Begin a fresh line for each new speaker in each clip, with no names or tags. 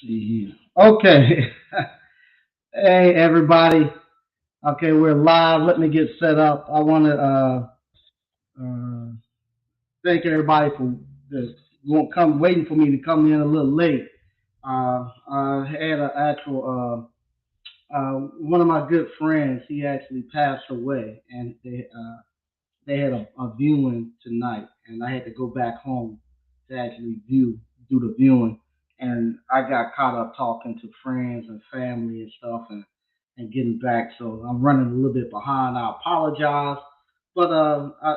See here. Okay. Hey, everybody. Okay, we're live. Let me get set up. I want to uh, thank everybody for this. Won't come waiting for me to come in a little late. I had an actual one of my good friends. He actually passed away, and they had a viewing tonight, and I had to go back home to actually do the viewing. And I got caught up talking to friends and family and stuff, and getting back. So I'm running a little bit behind. I apologize, but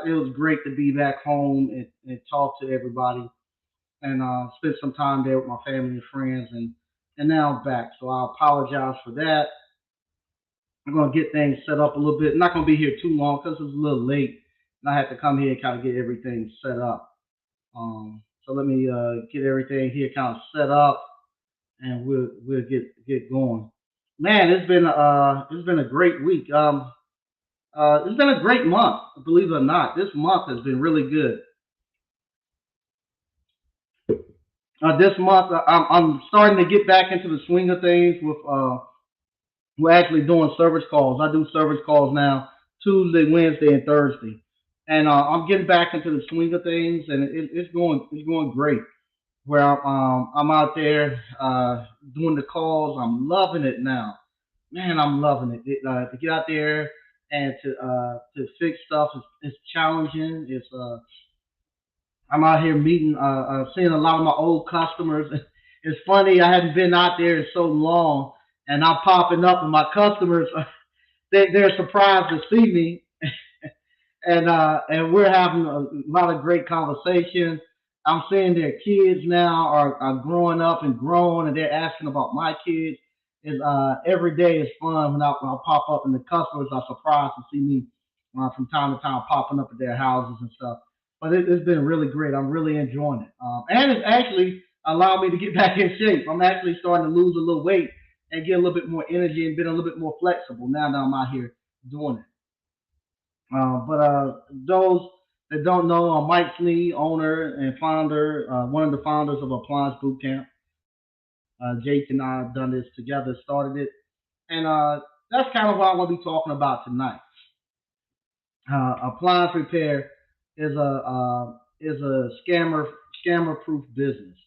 it was great to be back home and talk to everybody and spend some time there with my family and friends. And now I'm back. So I apologize for that. I'm gonna get things set up a little bit. I'm not gonna be here too long because it's a little late, and I have to come here and kind of get everything set up. So let me get everything here kind of set up, and we'll get going. Man, it's been a great week. It's been a great month. Believe it or not, this month has been really good. This month, I'm starting to get back into the swing of things with we're actually doing service calls. I do service calls now Tuesday, Wednesday, and Thursday, and I'm getting back into the swing of things, and it's going great. Where I'm out there doing the calls, I'm loving it now. Man, I'm loving it. To get out there and to fix stuff is challenging. I'm out here meeting, seeing a lot of my old customers. It's funny, I hadn't been out there in so long, and I'm popping up, and my customers they're surprised to see me, and we're having a lot of great conversations. I'm seeing their kids now are growing up and grown, and they're asking about my kids. Is Every day is fun when I pop up, and the customers are surprised to see me from time to time popping up at their houses and stuff. But it's been really great. I'm really enjoying it, and it's actually allowed me to get back in shape. I'm actually starting to lose a little weight and get a little bit more energy and being a little bit more flexible now that I'm out here doing it. But those that don't know, I'm Mike Snee, owner and founder, one of the founders of Appliance Bootcamp. Jake and I have done this together, started it, and that's kind of what I'm going to be talking about tonight. Appliance repair is a scammer proof business.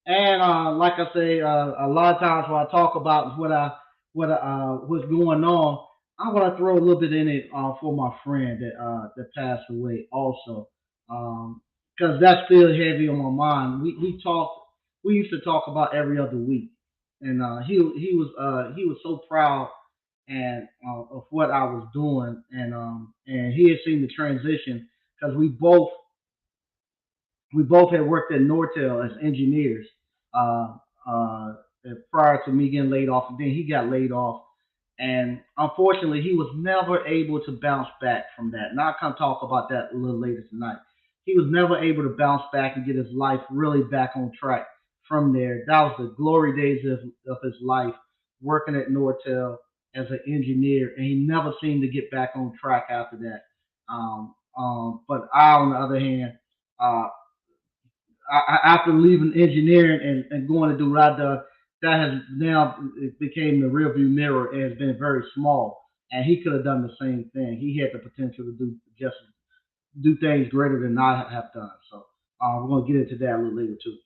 And like I say, a lot of times when I talk about what's going on, I want to throw a little bit in it for my friend that passed away also, because that's still heavy on my mind. We used to talk about every other week, and he was so proud and of what I was doing, and he had seen the transition because we both had worked at Nortel as engineers uh, uh, prior to me getting laid off, and then he got laid off. And unfortunately, he was never able to bounce back from that. And I'll come talk about that a little later tonight. He was never able to bounce back and get his life really back on track from there. That was the glory days of his life, working at Nortel as an engineer, and he never seemed to get back on track after that. But I, on the other hand, uh, after leaving engineering and going to do what I done, that has now it became the rearview mirror and has been very small. And he could have done the same thing. He had the potential to just do things greater than I have done. So we're gonna get into that a little later too.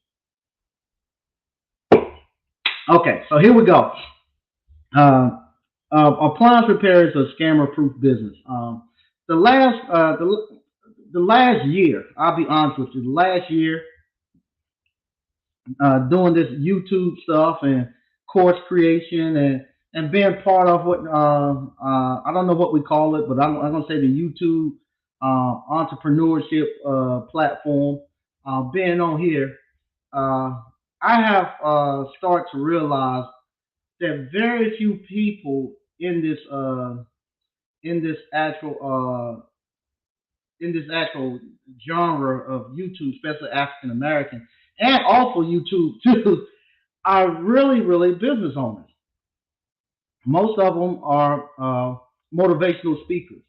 Okay, so here we go. Uh, Appliance repair is a scammer-proof business. The last uh, the, the last year, I'll be honest with you, the last year doing this YouTube stuff and course creation and being part of what I don't know what we call it, but I'm gonna say the YouTube entrepreneurship platform. Being on here, uh, I have started to realize that very few people in this actual in this actual genre of YouTube, especially African American, and also YouTube too, are really business owners. Most of them are motivational speakers,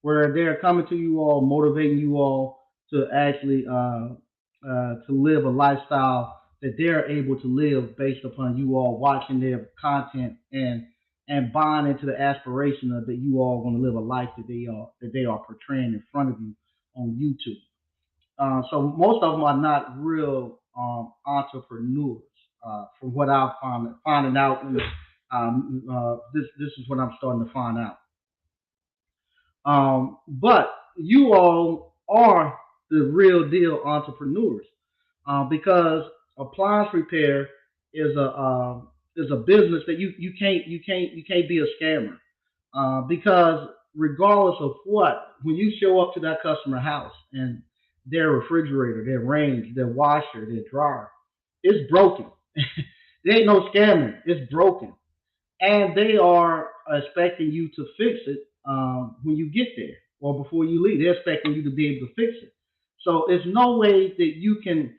where they're coming to you all, motivating you all to actually to live a lifestyle that they're able to live based upon you all watching their content and buying into the aspiration of that you all going to live a life that they are portraying in front of you on YouTube. So most of them are not real entrepreneurs. From what I've finding out, this is what I'm starting to find out. But you all are the real deal entrepreneurs, because appliance repair is a business that you can't be a scammer, because regardless of what, when you show up to that customer house and their refrigerator, their range, their washer, their dryer, it's broken. There ain't no scamming. It's broken, and they are expecting you to fix it when you get there or before you leave. They're expecting you to be able to fix it. So there's no way that you can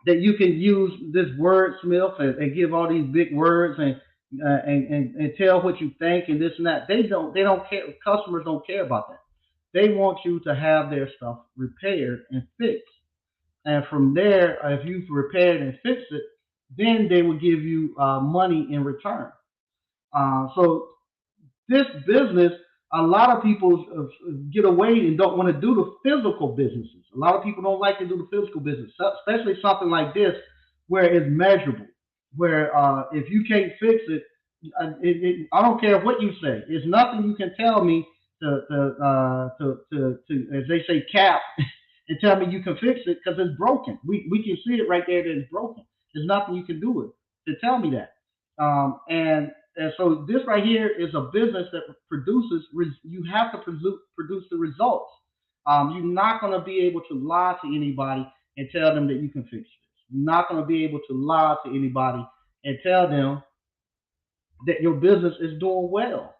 use this wordsmith and give all these big words and tell what you think and this and that. They don't care. Customers don't care about that. They want you to have their stuff repaired and fixed. And from there, if you've repaired and fixed it, then they will give you money in return. So this business, a lot of people get away and don't want to do the physical businesses. A lot of people don't like to do the physical business, especially something like this where it's measurable. Where if you can't fix it, I don't care what you say. There's nothing you can tell me as they say, cap and tell me you can fix it because it's broken. We can see it right there that it's broken. There's nothing you can do with it to tell me that. And so this right here is a business that produces. You have to produce the results. You're not going to be able to lie to anybody and tell them that you can fix this. You're not going to be able to lie to anybody and tell them that your business is doing well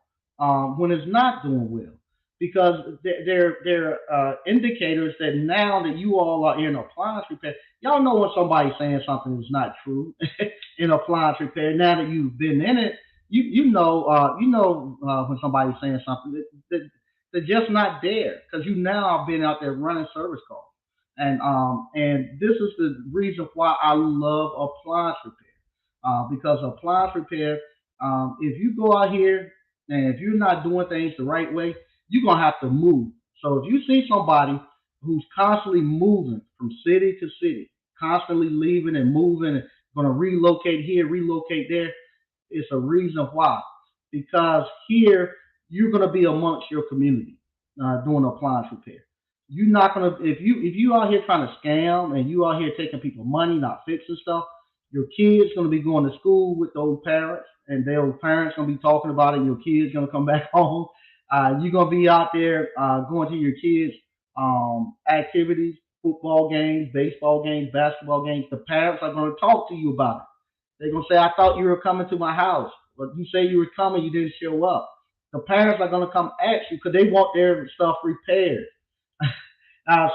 when it's not doing well, because they're indicators that now that you all are in appliance repair, y'all know when somebody's saying something is not true in appliance repair. Now that you've been in it, you know when somebody's saying something that they're just not there because you now have been out there running service calls, and this is the reason why I love appliance repair, because appliance repair, if you go out here and if you're not doing things the right way, you're gonna have to move. So if you see somebody who's constantly moving from city to city, constantly leaving and moving and gonna relocate here, relocate there, it's a reason why. Because here you're gonna be amongst your community doing appliance repair. You're not gonna if you out here trying to scam and you out here taking people money, not fixing stuff. Your kids gonna be going to school with those parents, and their parents gonna be talking about it. And your kids gonna come back home. You're gonna be out there going to your kids' activities, football games, baseball games, basketball games. The parents are gonna talk to you about it. They're gonna say, "I thought you were coming to my house, but you say you were coming, you didn't show up." The parents are gonna come at you because they want their stuff repaired.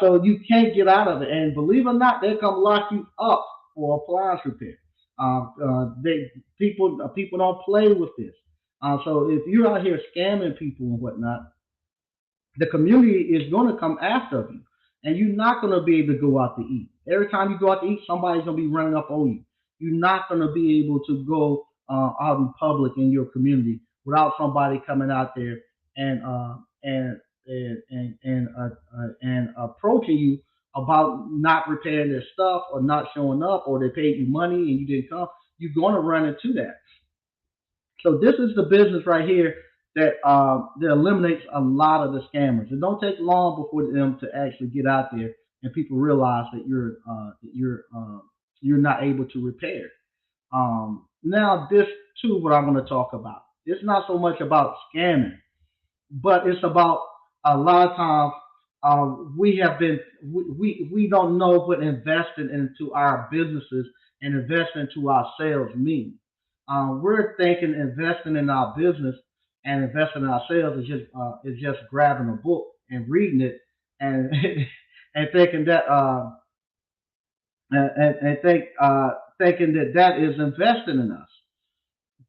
So you can't get out of it. And believe it or not, they'll come lock you up for appliance repair. They people don't play with this. So if you're out here scamming people and whatnot, the community is going to come after you, and you're not going to be able to go out to eat. Every time you go out to eat, somebody's going to be running up on you. You're not going to be able to go out in public in your community without somebody coming out there and and approaching you about not repairing their stuff or not showing up, or they paid you money and you didn't come. You're going to run into that. So this is the business right here that eliminates a lot of the scammers. It don't take long before them to actually get out there and people realize that you're not able to repair. Now this too, what I'm going to talk about. It's not so much about scamming, but it's about a lot of times we have been we don't know what investing into our businesses and investing into ourselves means. We're thinking investing in our business and investing in ourselves is just grabbing a book and reading it and and thinking that and thinking that that is investing in us.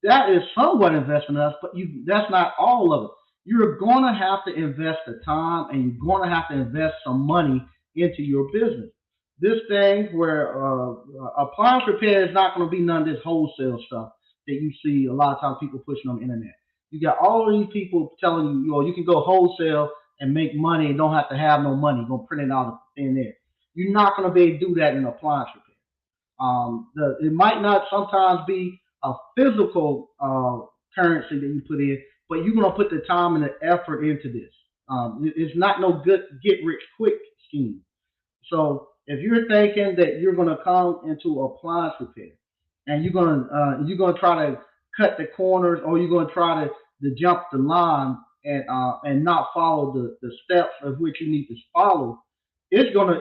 That is somewhat investing in us, but that's not all of it. You're going to have to invest the time and you're going to have to invest some money into your business. this thing where appliance repair is not going to be none of this wholesale stuff that you see a lot of times people pushing on the internet. You got all of these people telling you, you can go wholesale and make money and don't have to have no money. You're going to print it out in there. You're not going to be able to do that in appliance repair. It might not sometimes be a physical currency that you put in, but you're going to put the time and the effort into this. It's not no good get rich quick scheme. So if you're thinking that you're going to come into appliance repair and you're gonna try to cut the corners or you're going to try to jump the line and not follow the steps of which you need to follow, it's gonna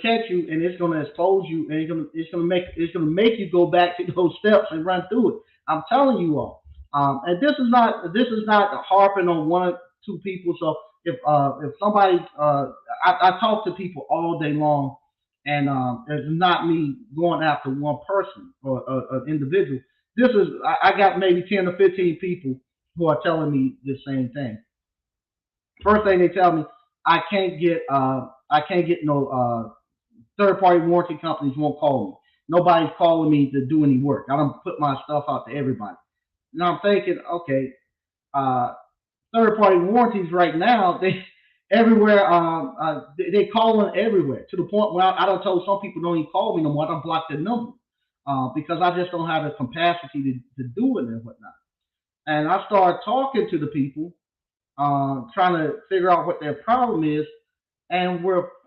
catch you and it's gonna expose you and it's gonna make you go back to those steps and run through it. I'm telling you all. And this is not harping on one or two people. So if somebody I talk to people all day long, and it's not me going after one person or an individual. I got maybe 10 or 15 people who are telling me the same thing. First thing they tell me, I can't get no third party warranty companies won't call me. Nobody's calling me to do any work. I don't put my stuff out to everybody. Now I'm thinking, okay, uh, third party warranties right now, they everywhere they calling everywhere to the point where I don't told some people don't even call me no more. I don't block their number because I just don't have the capacity to do it and whatnot. And I started talking to the people, trying to figure out what their problem is, and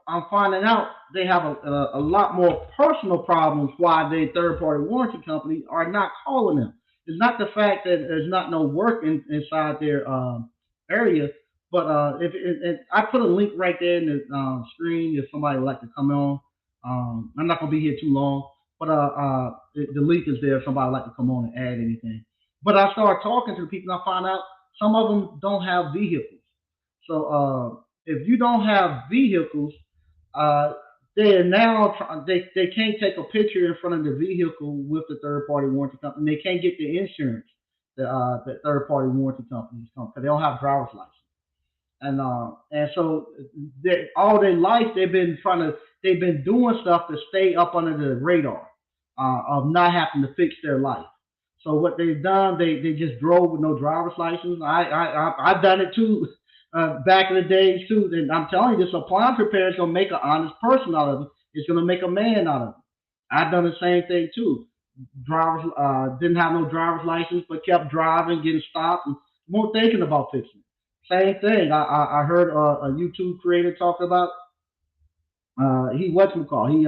I'm finding out they have a lot more personal problems why the third party warranty company are not calling them. It's not the fact that there's not no work inside their area, but if I put a link right there in the screen if somebody would like to come on. I'm not gonna be here too long, but the link is there if somebody would like to come on and add anything. But I started talking to the people and I found out some of them don't have vehicles. So if you don't have vehicles, uh, they are now they can't take a picture in front of the vehicle with the third party warranty company. They can't get the insurance the third party warranty companies come because they don't have driver's license. And so all their life they've been doing stuff to stay up under the radar of not having to fix their life. So what they've done, they just drove with no driver's license. I've done it too, back in the days too. And I'm telling you, this appliance repair is gonna make an honest person out of it. It's gonna make a man out of it. I've done the same thing too. Drivers didn't have no driver's license, but kept driving, getting stopped, and weren't thinking about fixing it. Same thing. I heard a YouTube creator talk about he what's him call he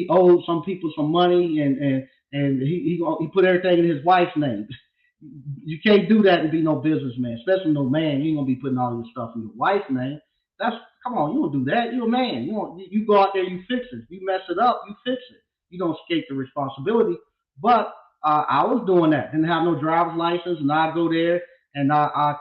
owed some people some money and he put everything in his wife's name. You can't do that and be no businessman, especially no man. You ain't gonna be putting all your stuff in your wife's name. That's come on, you don't do that. You're a man. You go out there, you fix it. If you mess it up, you fix it. You don't escape the responsibility. But I was doing that. Didn't have no driver's license, and I go there and I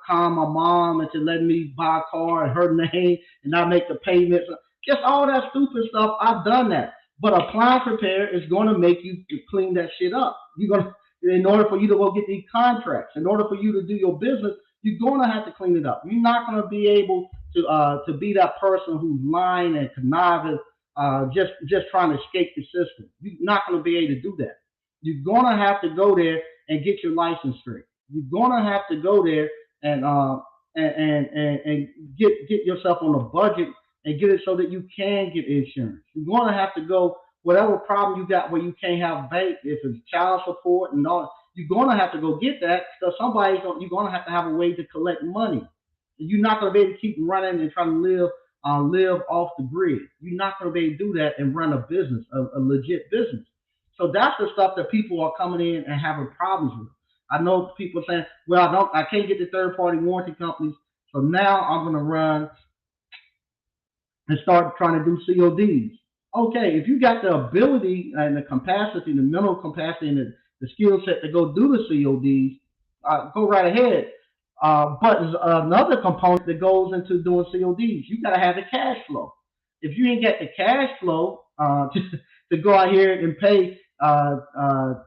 calm my mom into letting me buy a car in her name, and I make the payments. Just all that stupid stuff. I've done that. But appliance repair is going to make you clean that shit up. You're gonna, in order for you to go get these contracts, in order for you to do your business, you're going to have to clean it up. You're not going to be able to be that person who's lying and conniving, just trying to escape the system. You're not going to be able to do that. You're going to have to go there and get your license straight. You're going to have to go there and and get yourself on a budget and get it so that you can get insurance. You're going to have to go whatever problem you got where you can't have bank, if it's child support and all. You're going to have to go get that because you're going to have a way to collect money. You're not going to be able to keep running and trying to live off the grid. You're not going to be able to do that and run a business, a legit business. So that's the stuff that people are coming in and having problems with. I know people saying, "Well, I can't get the third party warranty companies, so now I'm going to run and start trying to do CODs." Okay, if you got the ability and the capacity, the mental capacity, and the skill set to go do the CODs, go right ahead. But there's another component that goes into doing CODs. You got to have the cash flow. If you ain't got the cash flow to go out here and pay 200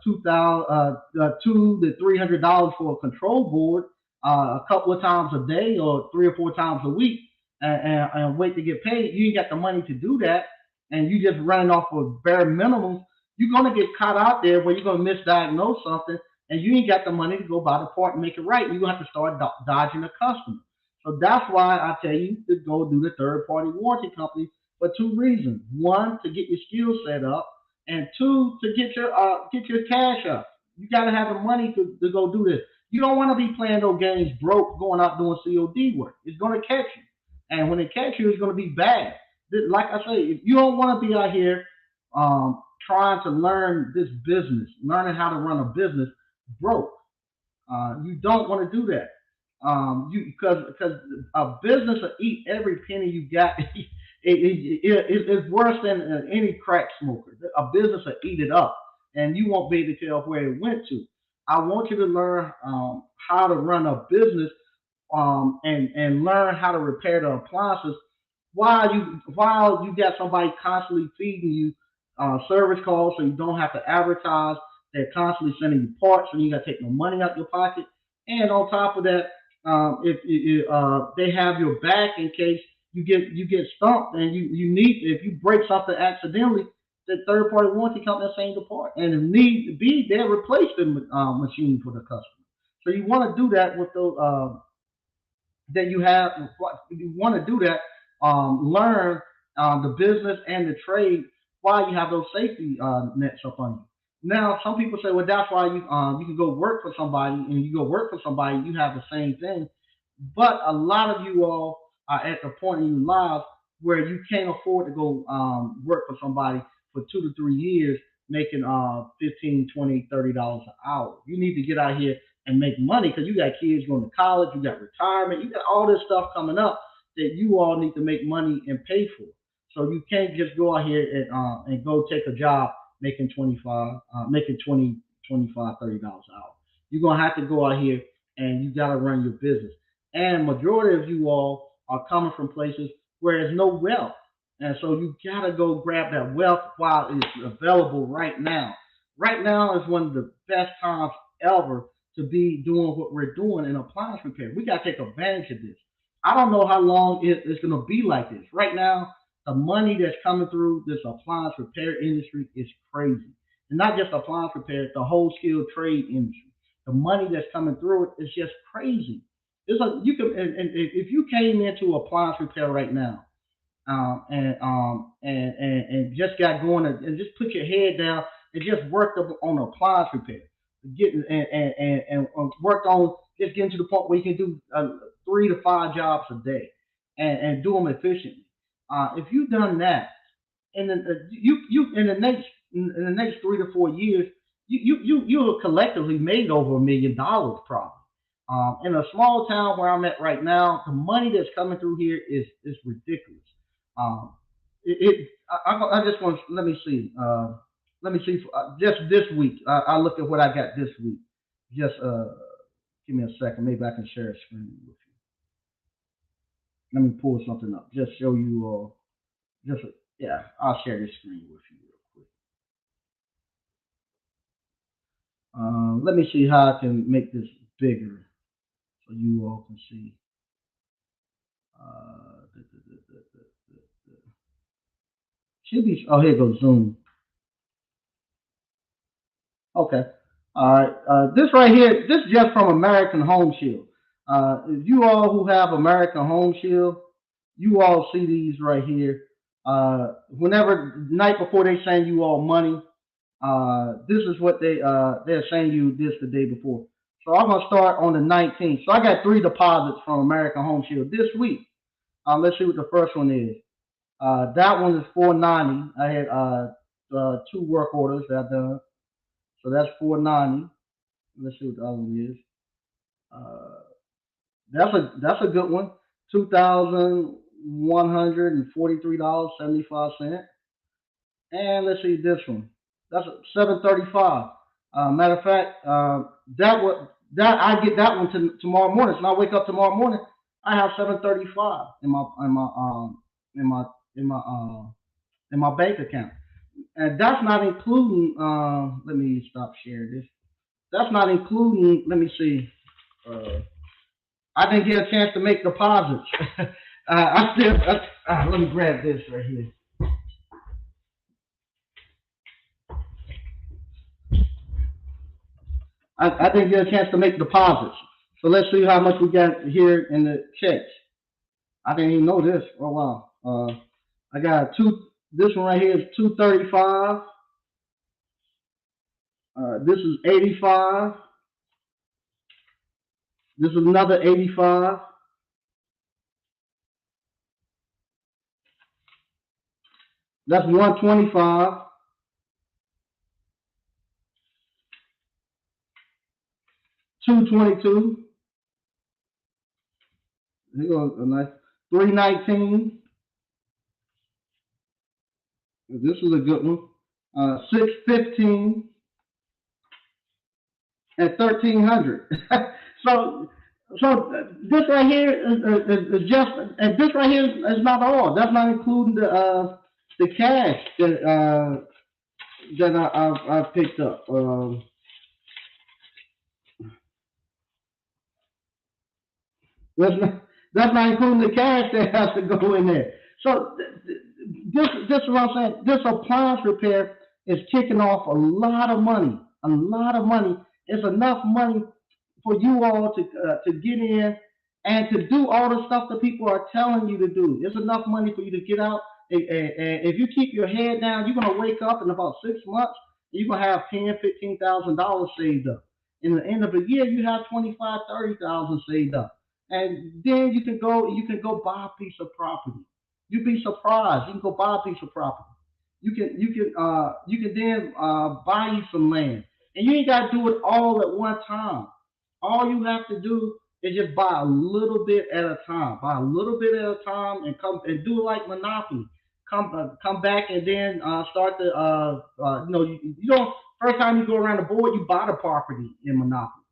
to $300 for a control board a couple of times a day or 3 or 4 times a week, and wait to get paid. You ain't got the money to do that, and you just running off of bare minimums. You're gonna get caught out there where you're gonna misdiagnose something, and you ain't got the money to go buy the part and make it right. You're gonna have to start dodging the customer. So that's why I tell you to go do the third party warranty company for two reasons. One, to get your skills set up, and two, to get your cash up. You gotta have the money to go do this. You don't want to be playing those games broke, going out doing COD work. It's gonna catch you, and when it catch you, it's gonna be bad. Like I say, if you don't want to be out here trying to learn this business, learning how to run a business broke. You don't want to do that. You because a business will eat every penny you got. It's worse than any crack smoker. A business will eat it up, and you won't be able to tell where it went to. I want you to learn how to run a business and learn how to repair the appliances while you got somebody constantly feeding you service calls, so you don't have to advertise. They're constantly sending you parts, and you got to take no money out your pocket. And on top of that, if they have your back in case you get stumped and you need if you break something accidentally, the third party warranty company will send the part, and if need be, they'll replace the machine for the customer. So you want to do that with those that you have. You want to do that. Learn the business and the trade while you have those safety nets up on you. Now, some people say, well, that's why you can go work for somebody, and you go work for somebody, you have the same thing. But a lot of you all are at the point in your lives where you can't afford to go work for somebody for 2 to 3 years making 15, 20, $30 an hour. You need to get out here and make money because you got kids going to college, you got retirement, you got all this stuff coming up that you all need to make money and pay for. So you can't just go out here and go take a job making 25, making 20, 25, $30 an hour. You're gonna have to go out here and you gotta run your business. And majority of you all are coming from places where there's no wealth. And so you gotta go grab that wealth while it's available right now. Right now is one of the best times ever to be doing what we're doing in appliance repair. We gotta take advantage of this. I don't know how long it's gonna be like this. Right now, the money that's coming through this appliance repair industry is crazy. And not just appliance repair, the whole skilled trade industry. The money that's coming through it is just crazy. It's like you can, and if you came into appliance repair right now, and just got going and just put your head down and just worked up on appliance repair, getting and worked on just getting to the point where you can do 3 to 5 jobs a day and do them efficiently. If you've done that, and then you in the next 3 to 4 years, you have collectively made over $1 million probably. In a small town where I'm at right now, the money that's coming through here is ridiculous. Um, I just want let me see. Let me see. Just this week, I look at what I got this week. Just give me a second. Maybe I can share a screen with you. Let me pull something up. Just show you all. Just yeah, I'll share this screen with you real quick. Let me see how I can make this bigger so you all can see. Should be. Oh, here goes Zoom. Okay. All right. This right here, this is just from American Home Shield. If you all who have American Home Shield, you all see these right here. Whenever night before they send you all money, this is what they're sending you this the day before. So I'm gonna start on the 19th. So I got 3 deposits from American Home Shield this week. Let's see what the first one is. That one is 490. I had 2 work orders that I done. So that's 490. Let's see what the other one is. Uh, that's a good one. $2,143.75. And let's see this one. That's 735. Matter of fact, that I get that one tomorrow morning. So when I wake up tomorrow morning, I have 735 in my in my in my bank account, and that's not including. Let me stop sharing this. That's not including. Let me see. Uh, I didn't get a chance to make deposits. I still. Let me grab this right here. I didn't get a chance to make deposits. So let's see how much we got here in the checks. I didn't even know this. Oh wow. I got two. This one right here is 235. This is 85. This is another 85. That's 125. 222. Here goes a nice 319. This is a good one. 615 and 1300. so this right here is just, and this right here is not all. That's not including the cash that I picked up. That's not, that's not including the cash that has to go in there. So this is what I'm saying. This appliance repair is kicking off a lot of money. A lot of money. It's enough money for you all to get in and to do all the stuff that people are telling you to do. It's enough money for you to get out. And if you keep your head down, you're gonna wake up in about 6 months. You're gonna have $10,000, $15,000 saved up. In the end of the year, you have 25, 30,000 saved up, and then you can go buy a piece of property. You'd be surprised. You can go buy a piece of property. You can then buy you some land, and you ain't got to do it all at one time. All you have to do is just buy a little bit at a time. Buy a little bit at a time, and come and do it like Monopoly. Come back and then start the you don't first time you go around the board you buy the property in Monopoly,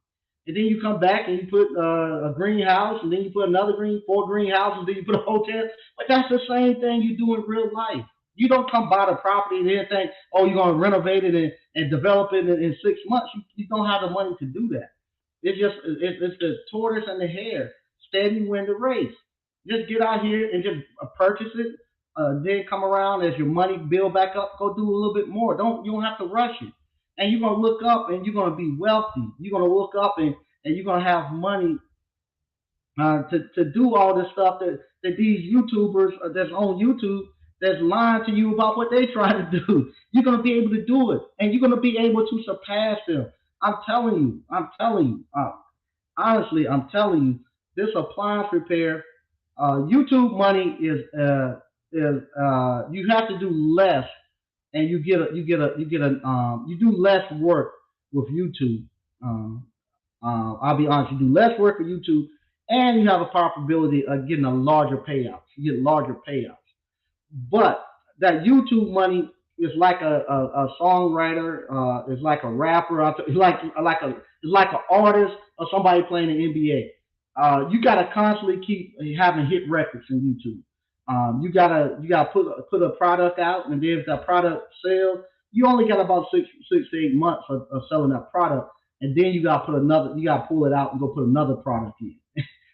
and then you come back and you put a greenhouse, and then you put another four greenhouses, then you put a hotel. But that's the same thing you do in real life. You don't come buy the property and then think, oh, you're going to renovate it and develop it in 6 months. You don't have the money to do that. It's the tortoise and the hare. Steady win the race. Just get out here and just purchase it. Then come around as your money build back up. Go do a little bit more. You don't have to rush it. And you're gonna look up and you're gonna be wealthy. You're gonna look up and you're gonna have money to do all this stuff that these YouTubers that's on YouTube that's lying to you about what they try to do. You're gonna be able to do it, and you're gonna be able to surpass them. I'm telling you. I'm telling you. Honestly, I'm telling you. This appliance repair, YouTube money is you have to do less, and you do less work with YouTube. Um, I'll be honest, you do less work for YouTube, and you have a probability of getting a larger payout. You get larger payouts. But that YouTube money is like a songwriter, is like a rapper, it's like an artist or somebody playing the NBA. You got to constantly keep having hit records in YouTube. You gotta put a product out, and then if that product sells, you only got about six to 8 months of selling that product, and then you gotta pull it out and go put another product in,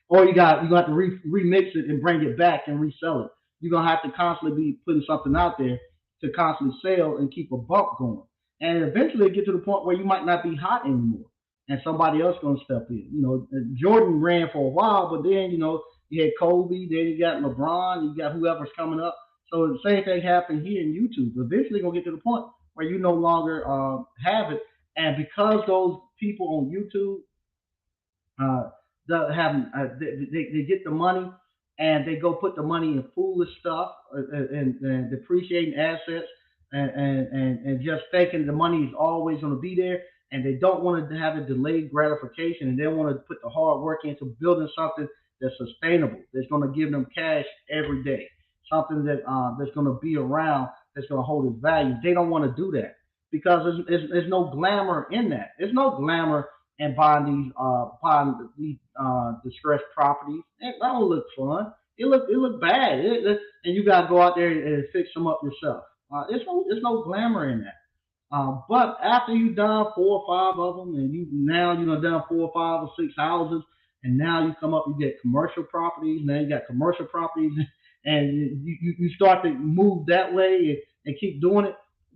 or you got to remix it and bring it back and resell it. You're gonna have to constantly be putting something out there to constantly sell and keep a bump going, and eventually get to the point where you might not be hot anymore, and somebody else gonna step in. Jordan ran for a while, but then you had Kobe, then you got LeBron, you got whoever's coming up. So the same thing happened here in YouTube. Eventually, gonna get to the point where you no longer have it, and because those people on YouTube uh, they get the money and they go put the money in foolish stuff and depreciating assets and just thinking the money is always going to be there, and they don't want to have a delayed gratification, and they want to put the hard work into building something that's sustainable, that's going to give them cash every day, something that's going to be around, that's going to hold its value. They don't want to do that because there's no glamour in that. There's no glamour in buying these distressed properties. That don't look fun. It look bad. And you got to go out there and fix them up yourself. There's no glamour in that. But after you've done four or five of them, and you now done four or five or six houses, and now you come up, you get commercial properties. Now you got commercial properties, and you start to move that way and keep doing it.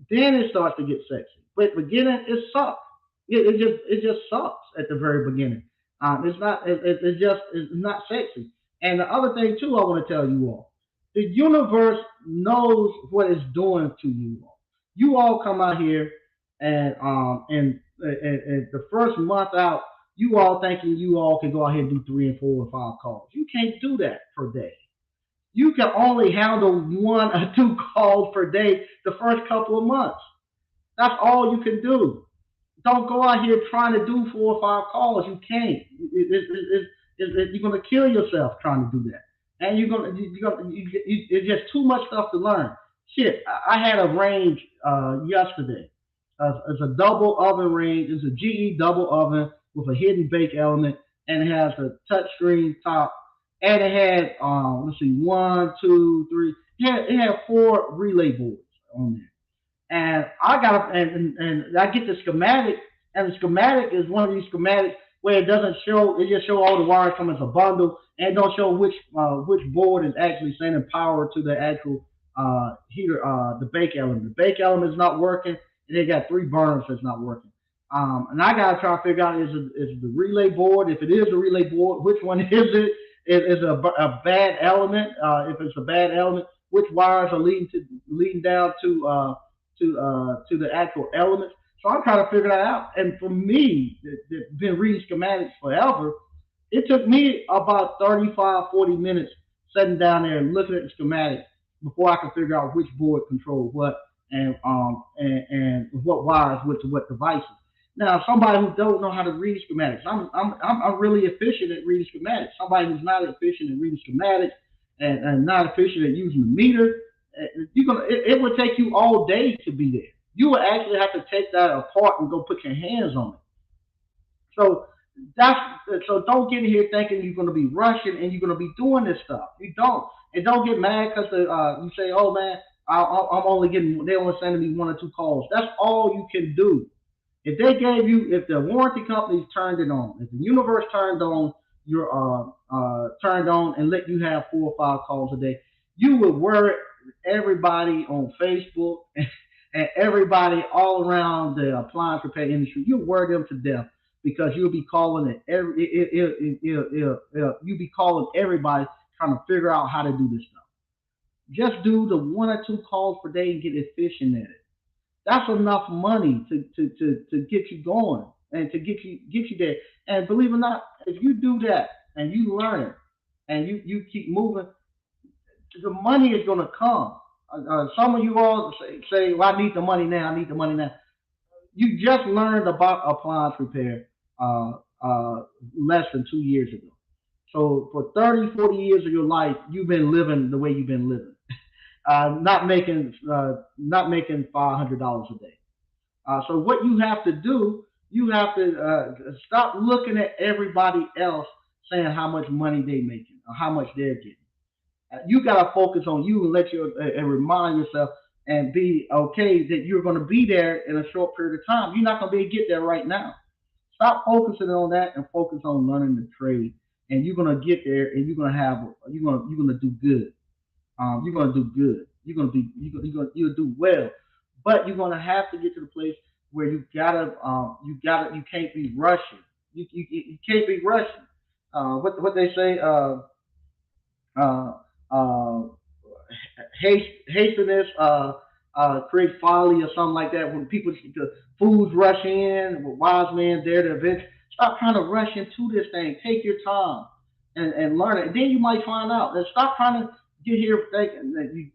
Then it starts to get sexy. But beginning, it sucks. It just sucks at the very beginning. It's not it's not sexy. And the other thing too, I want to tell you all, the universe knows what it's doing to you all. You all come out here and the first month out, you all thinking you all can go out here and do 3 and 4 or 5 calls. You can't do that per day. You can only handle 1 or 2 calls per day the first couple of months. That's all you can do. Don't go out here trying to do 4 or 5 calls. You can't. You're gonna kill yourself trying to do that, and it's just too much stuff to learn. Shit, I had a range yesterday. It's a double oven range. It's a GE double oven with a hidden bake element, and it has a touchscreen top, and it had let's see, one, two, three. It had 4 relay boards on there. And I got and I get the schematic, and the schematic is one of these schematics where it doesn't show, it just show all the wires come as a bundle, and it don't show which board is actually sending power to the actual heater, the bake element. The bake element is not working, and they got 3 burners that's not working. And I gotta try to figure out, is the relay board, if it is the relay board, which one is it? Is a bad element? If it's a bad element, which wires are leading down to the actual elements. So I'm trying to figure that out. And for me, that's been reading schematics forever, it took me about 35, 40 minutes sitting down there and looking at the schematics before I could figure out which board controls what, and what wires with what devices. Now, somebody who don't know how to read schematics, I'm really efficient at reading schematics. Somebody who's not efficient at reading schematics and not efficient at using the meter, it would take you all day to be there. You would actually have to take that apart and go put your hands on it. So that's so don't get in here thinking you're going to be rushing and you're going to be doing this stuff. You don't, and don't get mad because you say, "Oh man, I'm only getting they only sending me 1 or 2 calls." That's all you can do. If they gave you, if the warranty companies turned it on, if the universe turned on your turned on and let you have 4 or 5 calls a day, you would worry everybody on Facebook and everybody all around the appliance repair industry. You'll worry them to death because you'll be calling you'll be calling everybody trying to figure out how to do this stuff. Just do the 1 or 2 calls per day and get efficient at it. That's enough money to get you going and to get you there. And believe it or not, if you do that and you learn it and you keep moving, the money is going to come. Some of you all say, "Well, I need the money now. I need the money now." You just learned about appliance repair less than 2 years ago. So for 30, 40 years of your life, you've been living the way you've been living, not making $500 a day. So what you have to do, you have to stop looking at everybody else saying how much money they making or how much they're getting. You got to focus on you and let you and remind yourself and be okay that you're going to be there in a short period of time. You're not going to be able to get there right now. Stop focusing on that and focus on learning the trade. And you're going to get there, and you're going to do good. You're going to do good. You'll do well. But you're going to have to get to the place where you can't be rushing. You can't be rushing. What they say. Uh, uh, Hastiness creates folly or something like that. When the fools rush in, wise men dare to avenge. Stop trying to rush into this thing. Take your time and learn it. And then you might find out. And stop trying to get here thinking that you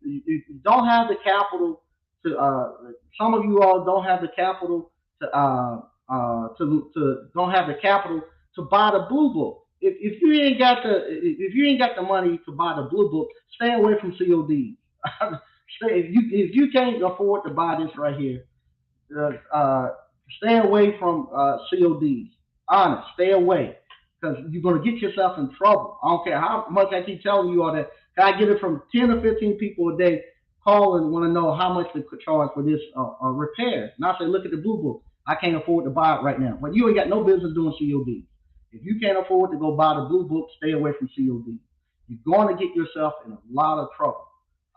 don't have the capital to. Some of you all don't have the capital to don't have the capital to buy the blue book. If you ain't got the money to buy the blue book, stay away from CODs. If you can't afford to buy this right here, stay away from CODs. Honest, stay away because you're going to get yourself in trouble. I don't care how much I keep telling you all that. I get it from 10 or 15 people a day calling, want to know how much they could charge for this repair. And I say, look at the blue book. I can't afford to buy it right now. But you ain't got no business doing CODs. If you can't afford to go buy the blue book, stay away from COD. You're going to get yourself in a lot of trouble.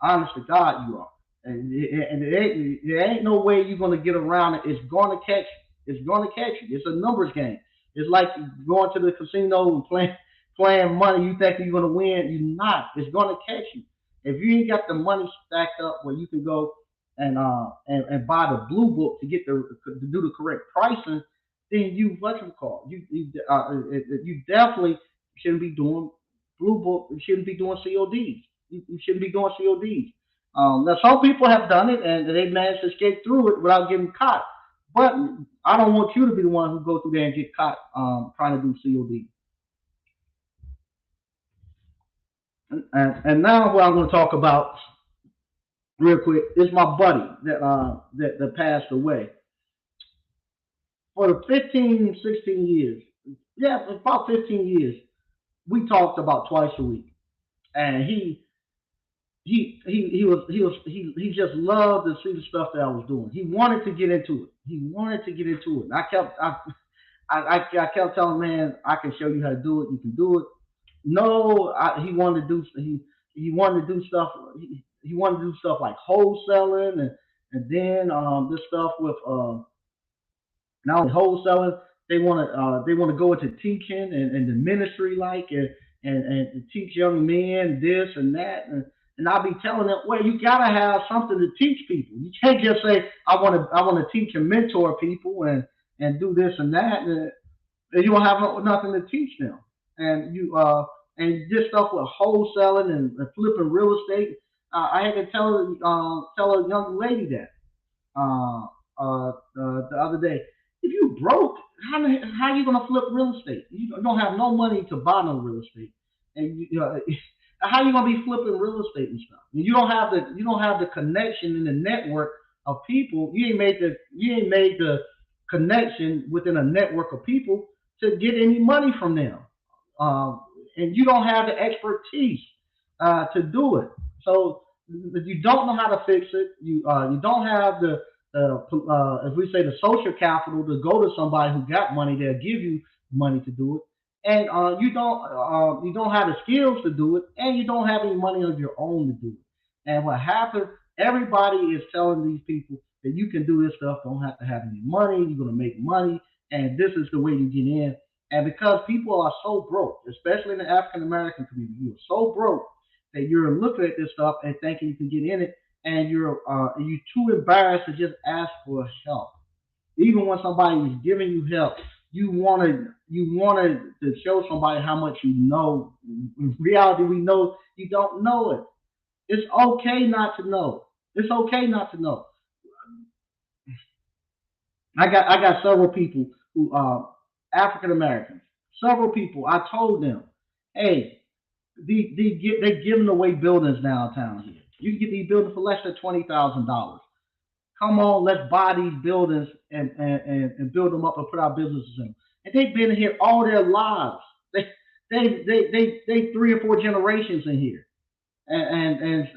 Honest to God, you are. And there ain't no way you're going to get around it. It's going to catch you. It's going to catch you. It's a numbers game. It's like going to the casino and playing money. You think you're going to win. You're not. It's going to catch you. If you ain't got the money stacked up where you can go and buy the blue book to do the correct pricing, then you what you call you definitely shouldn't be doing blue book. You shouldn't be doing CODs. You shouldn't be doing CODs. Now some people have done it and they managed to escape through it without getting caught. But I don't want you to be the one who go through there and get caught trying to do COD. And now what I'm going to talk about real quick is my buddy that passed away for the 15, 16 years. Yeah, for about 15 years. We talked about twice a week, and he just loved to see the stuff that I was doing. He wanted to get into it. He wanted to get into it. And I kept telling him, man, I can show you how to do it. You can do it. No, he wanted to do he wanted to do stuff. He wanted to do stuff like wholesaling and then this stuff with not only wholesaling, they want to go into teaching and the ministry like and teach young men this and that and I'll be telling them, well, you gotta have something to teach people. You can't just say I want to teach and mentor people and do this and that and you don't have nothing to teach them. And and this stuff with wholesaling and flipping real estate. I had to tell a young lady that the other day. If you broke, how you gonna flip real estate? You don't have no money to buy no real estate, and how you gonna be flipping real estate and stuff? You don't have the connection in the network of people. You ain't made the connection within a network of people to get any money from them, and you don't have the expertise to do it. So you don't know how to fix it. You don't have the if we say the social capital to go to somebody who got money, they'll give you money to do it, and you don't have the skills to do it, and you don't have any money of your own to do it. And what happens? Everybody is telling these people that you can do this stuff, don't have to have any money, you're gonna make money, and this is the way you get in. And because people are so broke, especially in the African American community, you're so broke that you're looking at this stuff and thinking you can get in it, and you too embarrassed to just ask for help. Even when somebody is giving you help, you wanted to show somebody how much you know. In reality, we know you don't know it. It's okay not to know. It's okay not to know. I got several people who African Americans. Several people. I told them, hey, they giving away buildings downtown here. You can get these buildings for less than $20,000. Come on, let's buy these buildings and build them up and put our businesses in. And they've been here all their lives. They they 3 or 4 generations in here, and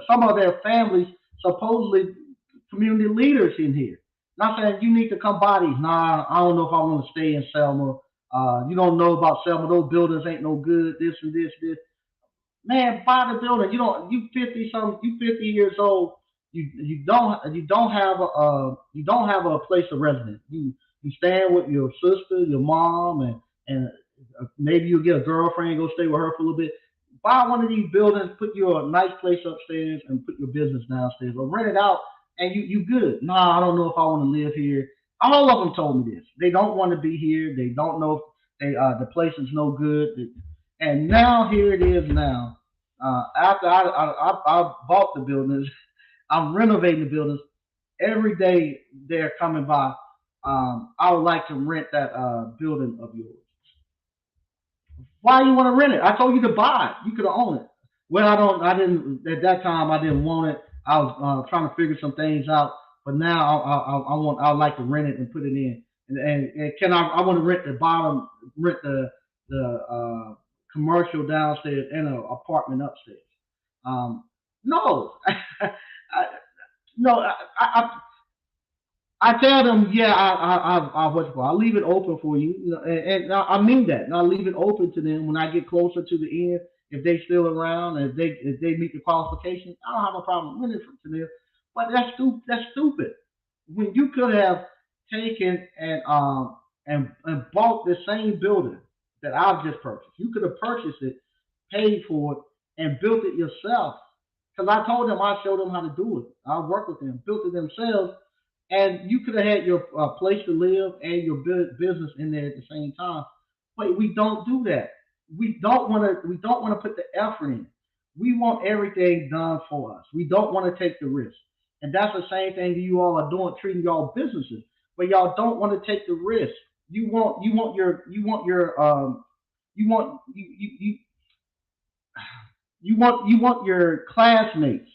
some of their families supposedly community leaders in here. Not saying you need to come buy these. Nah, I don't know if I want to stay in Selma. You don't know about Selma. Those buildings ain't no good. This and this. Man, buy the building. You don't. You 50 something. You 50 years old. You don't have a place of residence. You stand with your sister, your mom, and maybe you'll get a girlfriend, go stay with her for a little bit. Buy one of these buildings, put your nice place upstairs, and put your business downstairs, or rent it out, and you good. Nah, I don't know if I want to live here. All of them told me this. They don't want to be here. They don't know if the place is no good. And now here it is now. After I bought the buildings, I'm renovating the buildings. Every day they're coming by. I would like to rent that building of yours. Why you want to rent it? I told you to buy it. You could have owned it. Well, I don't. I didn't at that time. I didn't want it. I was trying to figure some things out. But now I want. I would like to rent it and put it in. And can I? I want to rent the bottom, rent the commercial downstairs and an apartment upstairs. Um, no, I, no. I tell them, yeah, what you call, I leave it open for you, and I mean that. And I leave it open to them when I get closer to the end. If they still around, and if they meet the qualifications, I don't have a problem renting to them. But that's stupid. That's stupid. When you could have taken and bought the same building that I've just purchased, you could have purchased it, paid for it, and built it yourself. Because I told them I showed them how to do it. I worked with them, built it themselves, and you could have had your place to live and your business in there at the same time. But we don't do that. We don't want to. We don't want to put the effort in. We want everything done for us. We don't want to take the risk, and that's the same thing you all are doing, treating y'all businesses. But y'all don't want to take the risk. You want you want your classmates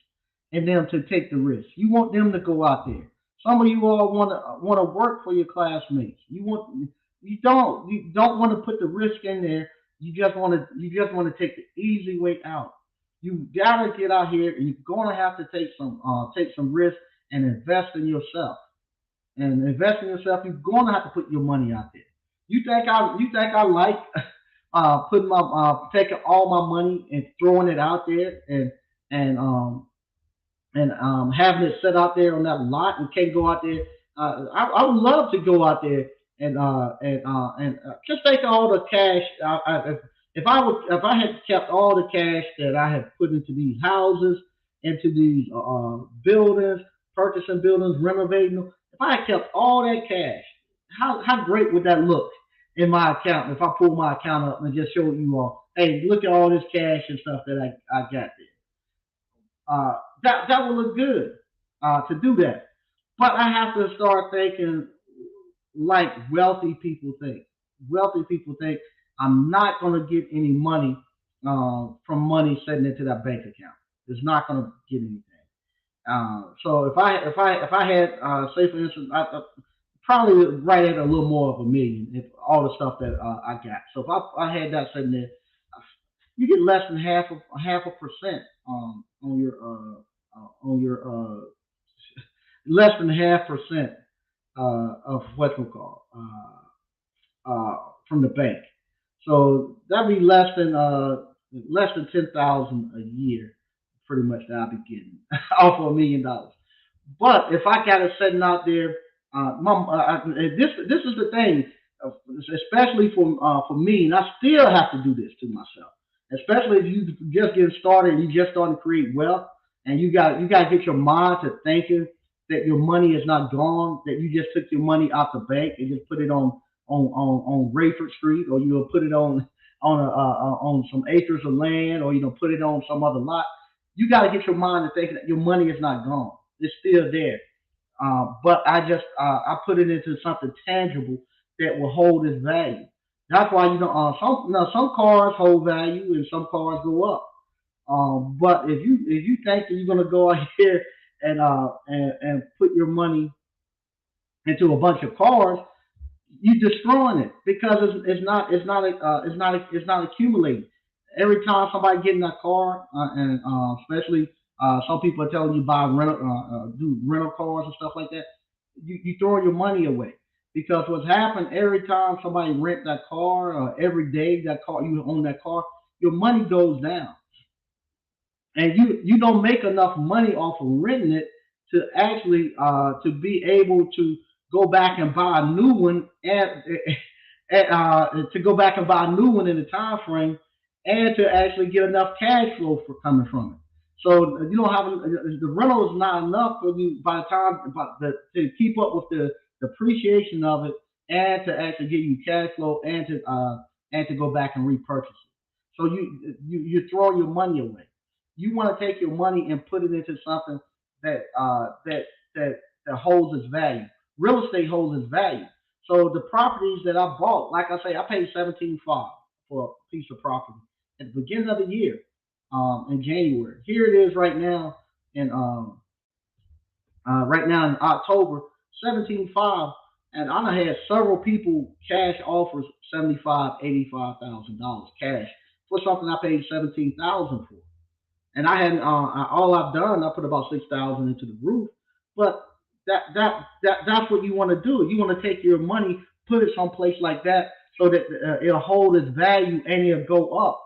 and them to take the risk. You want them to go out there. Some of you all want to work for your classmates. You don't want to put the risk in there. You just want to take the easy way out. You gotta get out here, and you're gonna have to take some risk and invest in yourself. And invest in yourself, you're gonna have to put your money out there. You think I like putting my taking all my money and throwing it out there and having it set out there on that lot and can't go out there. I would love to go out there and just take all the cash. If I had kept all the cash that I had put into these houses, into these buildings, purchasing buildings, renovating them. If I had kept all that cash, how great would that look in my account if I pull my account up and just show you all, hey, look at all this cash and stuff that I got there. That would look good to do that. But I have to start thinking like wealthy people think. Wealthy people think I'm not going to get any money from money sitting into that bank account. It's not going to get anything. So if I had say for instance probably right at a little more of a million if all the stuff that I got. So if I had that sitting there, you get less than half a percent on your less than half percent of what we call from the bank. So that'd be less than 10,000 a year, pretty much that I'll be getting off of $1 million. But if I got it sitting out there, this is the thing, uh, especially for me, and I still have to do this to myself. Especially if you just getting started and you just starting to create wealth, and you got to get your mind to thinking that your money is not gone, that you just took your money out the bank and just put it on Rayford Street, or you'll put it on some acres of land, or put it on some other lot. You got to get your mind to thinking that your money is not gone. It's still there. But I put it into something tangible that will hold its value. That's why some cars hold value and some cars go up. But if you think that you're gonna go out here and put your money into a bunch of cars, you're destroying it because it's not accumulating. Every time somebody get in that car, and especially some people are telling you buy do rental cars and stuff like that, you throw your money away because what's happened every time somebody rent that car, every day that car you own that car, your money goes down and you don't make enough money off of renting it to actually to be able to go back and buy a new one to go back and buy a new one in the time frame and to actually get enough cash flow for coming from it. So you don't have the rental is not enough for you by the time to keep up with the depreciation of it and to actually give you cash flow and to go back and repurchase it. So you're throwing your money away. You want to take your money and put it into something that that holds its value. Real estate holds its value. So the properties that I bought, like I say, I paid 17.5 for a piece of property at the beginning of the year, in January. Here it is right now in October, 17.5, and I had several people cash offers 75, $85,000 cash for something I paid 17,000 for. And I hadn't all I've done, I put about 6,000 into the roof, but That's what you want to do. You want to take your money, put it someplace like that, so that it'll hold its value and it'll go up.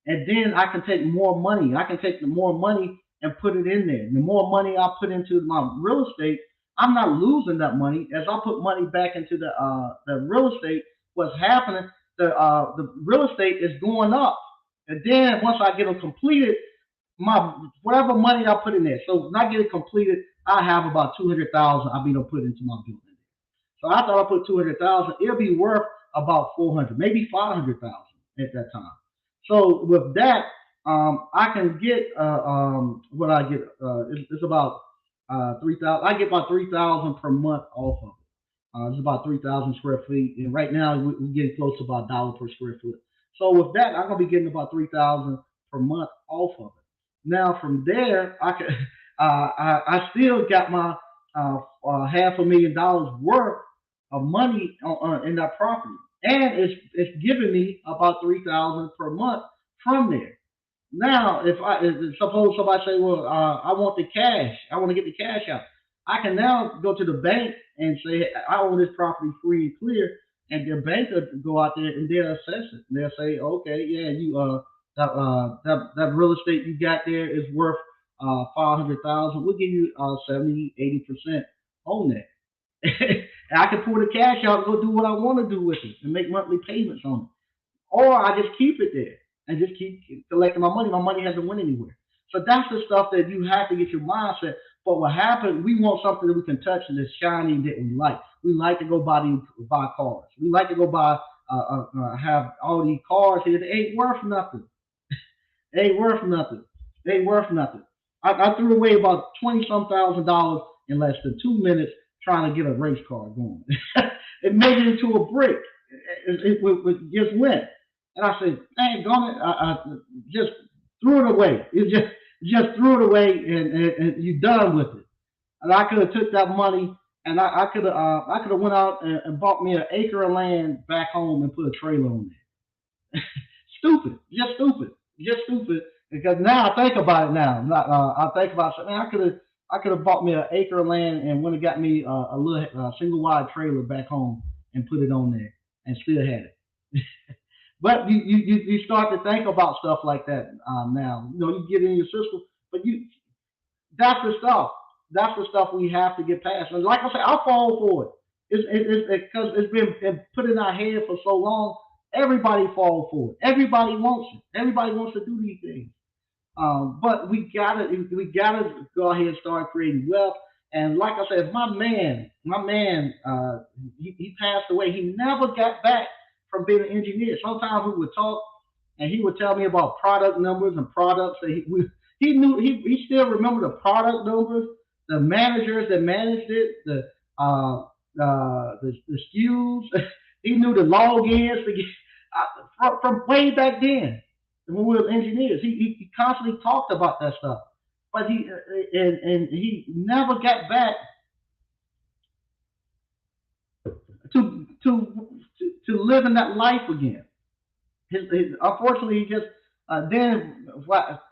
And then I can take more money. I can take the more money and put it in there. The more money I put into my real estate, I'm not losing that money. As I put money back into the real estate, what's happening? The real estate is going up. And then once I get them completed, my whatever money I put in there. So when I get it completed, I have about 200,000 I'll be able to put into my building. So I thought I put 200,000, it'll be worth about 400, maybe 500,000 at that time. So with that, I can get what I get. It's about 3,000. I get about 3,000 per month off of it. It's about 3,000 square feet, and right now we're getting close to about a dollar per square foot. So with that, I'm gonna be getting about 3,000 per month off of it. Now from there, I can I still got my $500,000 worth of money in that property, and it's giving me about 3,000 per month from there. Now, if suppose somebody say, well, I want the cash, I want to get the cash out, I can now go to the bank and say, I own this property free and clear, and the bank will go out there and they'll assess it. They'll say, okay, yeah, you that real estate you got there is worth 500,000. We'll give you 70, 80% on that. And I can pull the cash out and go do what I want to do with it and make monthly payments on it. Or I just keep it there and just keep collecting my money. My money hasn't went anywhere. So that's the stuff that you have to get your mindset. But what happens, we want something that we can touch and that's shiny that we like. We like to go buy cars. We like to go have all these cars here that ain't worth nothing. They ain't worth nothing. They ain't worth nothing. I threw away about 20 some $1,000 in less than 2 minutes trying to get a race car going. It made it into a brick. It just went. And I said, dang, gone it. I just threw it away. It just threw it away and you done with it. And I could have took that money and I could have went out and bought me an acre of land back home and put a trailer on there. Stupid, just stupid, just stupid. Because now I think about it now. I think about it. Man, I could have bought me an acre of land and went and got me a little single wide trailer back home and put it on there and still had it. But you start to think about stuff like that now. You know, you get in your system, but that's the stuff. That's the stuff we have to get past. And like I said, I'll fall for it. It's because it's been put in our head for so long. Everybody falls for it. Everybody wants it. Everybody wants to do these things. But we gotta go ahead and start creating wealth. And like I said, my man, he passed away. He never got back from being an engineer. Sometimes we would talk, and he would tell me about product numbers and products that he knew. He still remember the product numbers, the managers that managed it, the SKUs. He knew the logins to get, from way back then when we were engineers. He constantly talked about that stuff, but he never got back to living that life again. Unfortunately, he just then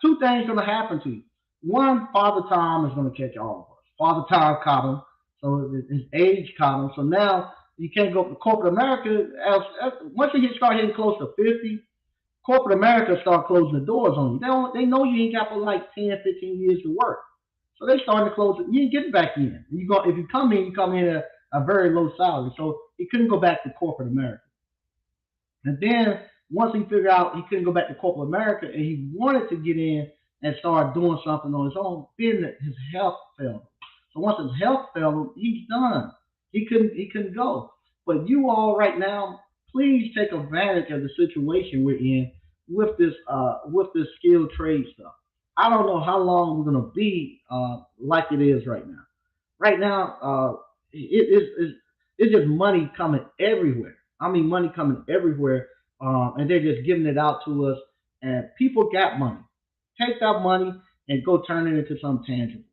two things going to happen to you. One, Father Time is going to catch all of us. Father Time caught him, so his age caught him. So now you can't go to corporate America. Once you start hitting close to 50, corporate America start closing the doors on you. They know you ain't got for like 10, 15 years to work. So they starting to close it. You ain't getting back in. If you come in at a very low salary. So he couldn't go back to corporate America. And then once he figured out he couldn't go back to corporate America and he wanted to get in and start doing something on his own, then his health failed. So once his health failed, he's done. He couldn't go. But you all right now, please take advantage of the situation we're in with this skilled trade stuff. I don't know how long we're gonna be like it is right now. Right now, it's just money coming everywhere. I mean, money coming everywhere, and they're just giving it out to us. And people got money. Take that money and go turn it into something tangible.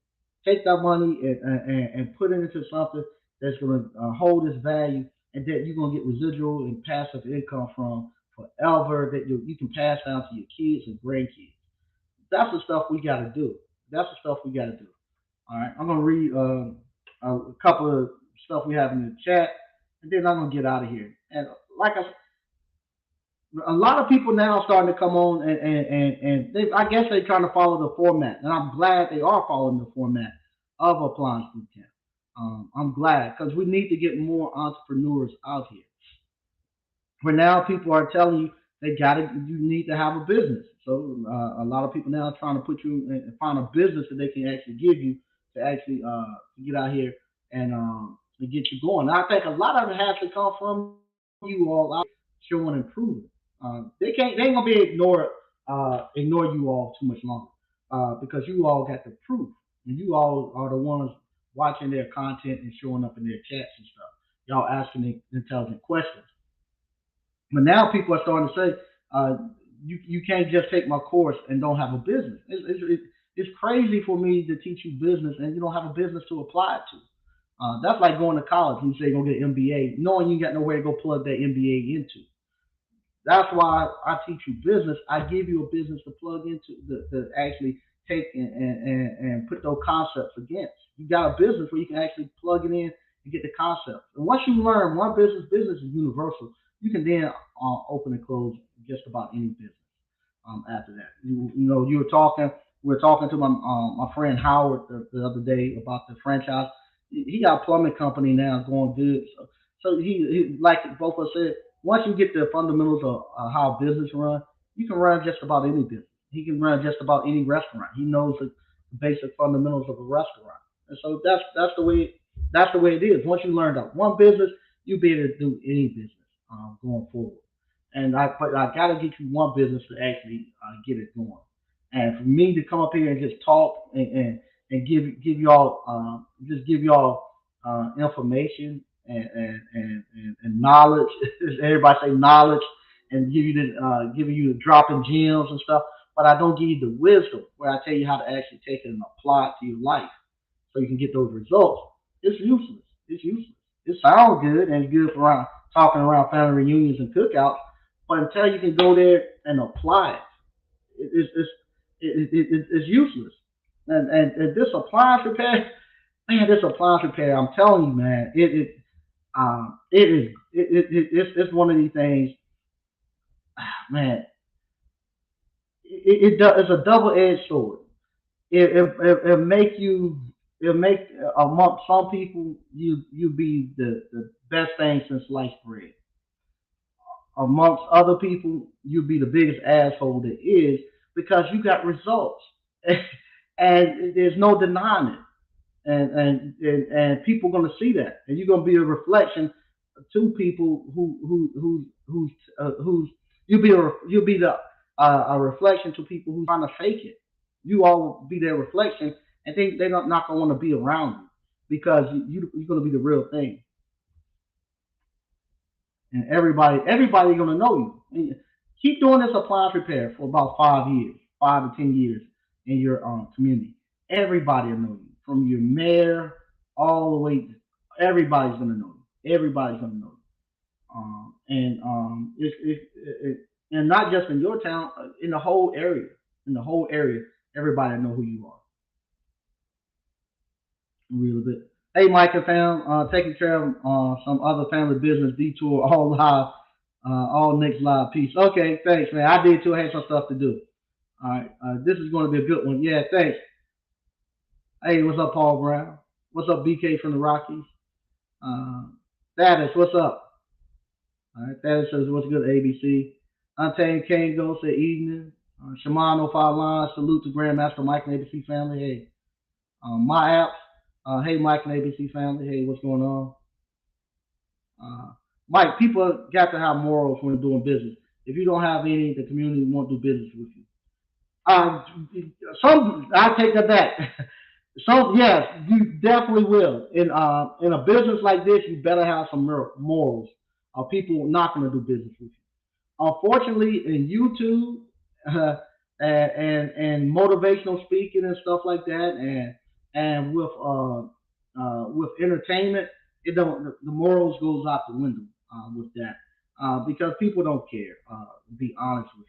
Take that money and put it into something that's going to hold its value and that you're going to get residual and passive income from forever that you can pass down to your kids and grandkids. That's the stuff we got to do. That's the stuff we got to do. All right, I'm going to read. a couple of stuff we have in the chat, and then I'm gonna get out of here. And like I, a lot of people now starting to come on, and I guess they're trying to follow the format, and I'm glad they are following the format of Appliance Bootcamp. I'm glad because we need to get more entrepreneurs out here. For now, people are telling you you need to have a business. So a lot of people now are trying to put you and find a business that they can actually give you to actually get out here and get you going. And I think a lot of it has to come from you all out showing improvement. They ain't gonna be ignore you all too much longer because you all got the proof and you all are the ones watching their content and showing up in their chats and stuff. Y'all asking intelligent questions. But now people are starting to say, you can't just take my course and don't have a business. It's crazy for me to teach you business and you don't have a business to apply it to. That's like going to college and you say you're going to get an MBA, knowing you got nowhere to go plug that MBA into. That's why I teach you business. I give you a business to plug into, to actually take and put those concepts against. You got a business where you can actually plug it in and get the concepts. And once you learn one business is universal. You can then open and close just about any business. After that, you know, we were talking to my friend Howard the other day about the franchise. He got a plumbing company now going good. So he like both of us said, once you get the fundamentals of how business run, you can run just about any business. He can run just about any restaurant. He knows the basic fundamentals of a restaurant, and so that's the way it is. Once you learn that one business, you'll be able to do any business going forward. But I gotta get you one business to actually get it going. And for me to come up here and just talk and give y'all just give y'all information and knowledge. Everybody say knowledge and giving you the dropping gems and stuff. But I don't give you the wisdom where I tell you how to actually take it and apply it to your life so you can get those results. It's useless. It's useless. It sounds good and it's good for talking around family reunions and cookouts, but until you can go there and apply it, it's useless. And this appliance repair, man, this appliance repair, I'm telling you, man, it is it's one of these things, man. It's a double edged sword. It make you it make among some people you be the best thing since sliced bread. Amongst other people, you be the biggest asshole there is because you got results, and there's no denying it. And people are going to see that, and you're going to be a reflection to people who's you'll be the a reflection to people who trying to fake it. You all be their reflection, and they're not going to want to be around you because you're going to be the real thing, and everybody's going to know you. And keep doing this appliance repair for about 5 years, 5 to 10 years in your community. Everybody will know you, from your mayor all the way. Everybody's going to know you. Everybody's going to know you. And not just in your town, in the whole area. In the whole area, everybody know who you are. Real bit. Hey, Mike and fam, taking care of some other family business detour all live, all next live piece. Okay, thanks, man. I did too. I had some stuff to do. All right, this is going to be a good one. Yeah, thanks. Hey, what's up, Paul Brown? What's up, BK from the Rockies? Uh, Status, what's up? All right, Status says, what's good, ABC? Untamed Kango said, evening. Shimano Five Lines, salute to Grandmaster Mike and ABC family. Hey, my apps. Hey, Mike and ABC family. Hey, what's going on? Mike, people got to have morals when doing business. If you don't have any, the community won't do business with you. Uh, some I take that back. So yes, you definitely will. In a business like this, you better have some morals. People not going to do business with you. Unfortunately, in YouTube uh, and motivational speaking and stuff like that, and with entertainment, it don't the morals goes out the window with that because people don't care. To be honest with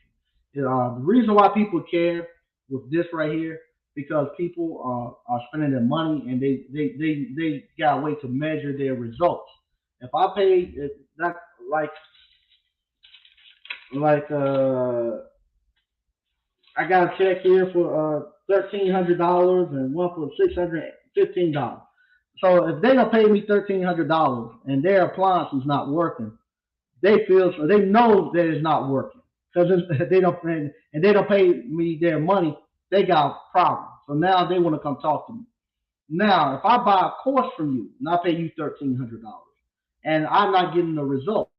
you, the reason why people care with this right here because people are spending their money and they got a way to measure their results. If I pay that like like I got a check here for $1,300 and one for $615. So if they don't pay me $1,300 and their appliance is not working, they feel so they know that it's not working because they don't and they don't pay me their money. They got a problem. So now they want to come talk to me. Now, if I buy a course from you and I pay you $1,300 and I'm not getting the results,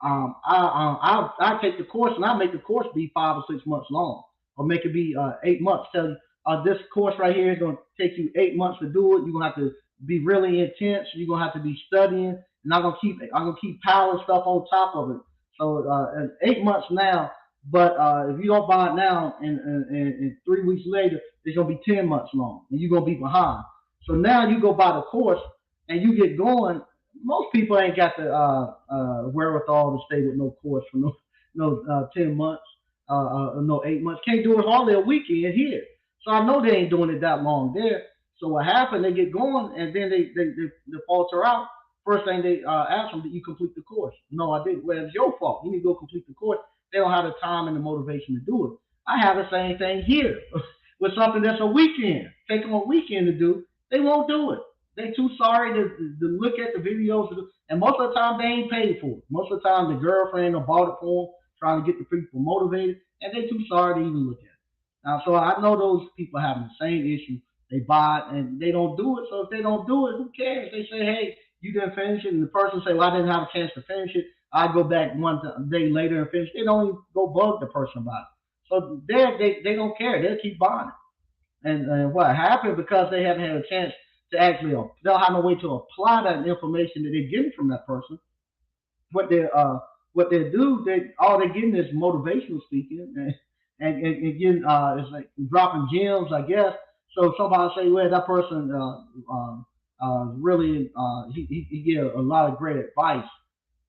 I take the course and I make the course be 5 or 6 months long, or make it be 8 months. Tell you this course right here is going to take you 8 months to do it. You're gonna have to be really intense. You're gonna have to be studying, and I'm gonna keep piling stuff on top of it. So 8 months now, but if you don't buy it now, and 3 weeks later, it's gonna be 10 months long, and you're gonna be behind. So now you go buy the course and you get going. Most people ain't got the wherewithal to stay with no course for no 10 months, no 8 months. Can't do it hardly a weekend here. So I know they ain't doing it that long there. So what happened? They get going and then they falter out. First thing they ask them, did you complete the course? No, I didn't. Well, it's your fault. You need to go complete the course. They don't have the time and the motivation to do it. I have the same thing here with something that's a weekend. Take them a weekend to do. They won't do it. They too sorry to look at the videos, and most of the time they ain't paid for it. Most of the time the girlfriend or bought it for them, trying to get the people motivated, and they too sorry to even look at it. Now, so I know those people having the same issue. They buy it and they don't do it. So if they don't do it, who cares? They say, hey, you didn't finish it, and the person say, well, I didn't have a chance to finish it. I go back one day later and finish. They don't even go bug the person about it. So they don't care. They'll keep buying it. And what happened because they haven't had a chance to actually they'll have no way to apply that information that they're getting from that person. What they what they do, they all they're getting is motivational speaking and again it's like dropping gems, I guess. So somebody say, well, that person really he give a lot of great advice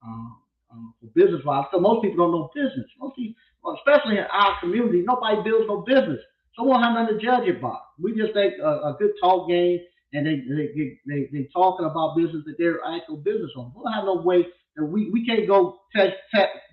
for business wise. So most people don't know business. Most people, well, especially in our community, nobody builds no business. So we won't have nothing to judge it by. We just take a good talk game and they talking about business that they're actual business on. We don't have no way that we can't go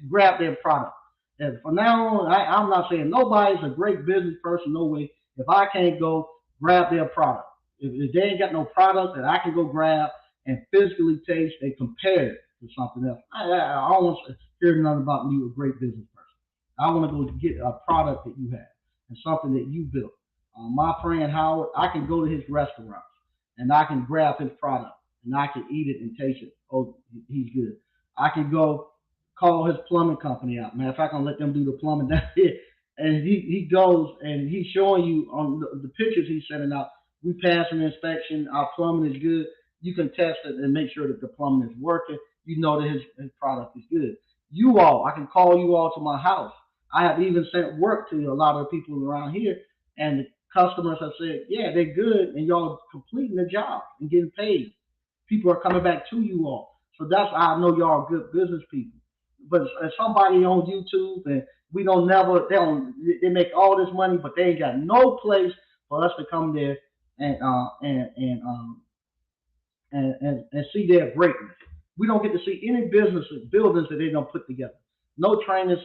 grab their product. And from now on, I'm not saying nobody's a great business person, no way. If I can't go grab their product, if they ain't got no product that I can go grab and physically taste and compare it to something else, I don't want to hear nothing about you, a great business person. I want to go get a product that you have and something that you built. My friend Howard, I can go to his restaurants and I can grab his product and I can eat it and taste it. Oh, he's good. I can go call his plumbing company out. Matter of fact, I'm gonna let them do the plumbing. That's it. And he goes and he's showing you on the pictures he's sending out. We pass an inspection. Our plumbing is good. You can test it and make sure that the plumbing is working. You know that his product is good. You all, I can call you all to my house. I have even sent work to a lot of people around here, and the customers have said, yeah, they're good, and y'all completing the job and getting paid. People are coming back to you all. So that's how I know y'all are good business people. But if somebody on YouTube and we don't never they make all this money, but they ain't got no place for us to come there and and see their greatness. We don't get to see any businesses, buildings that they don't put together. No training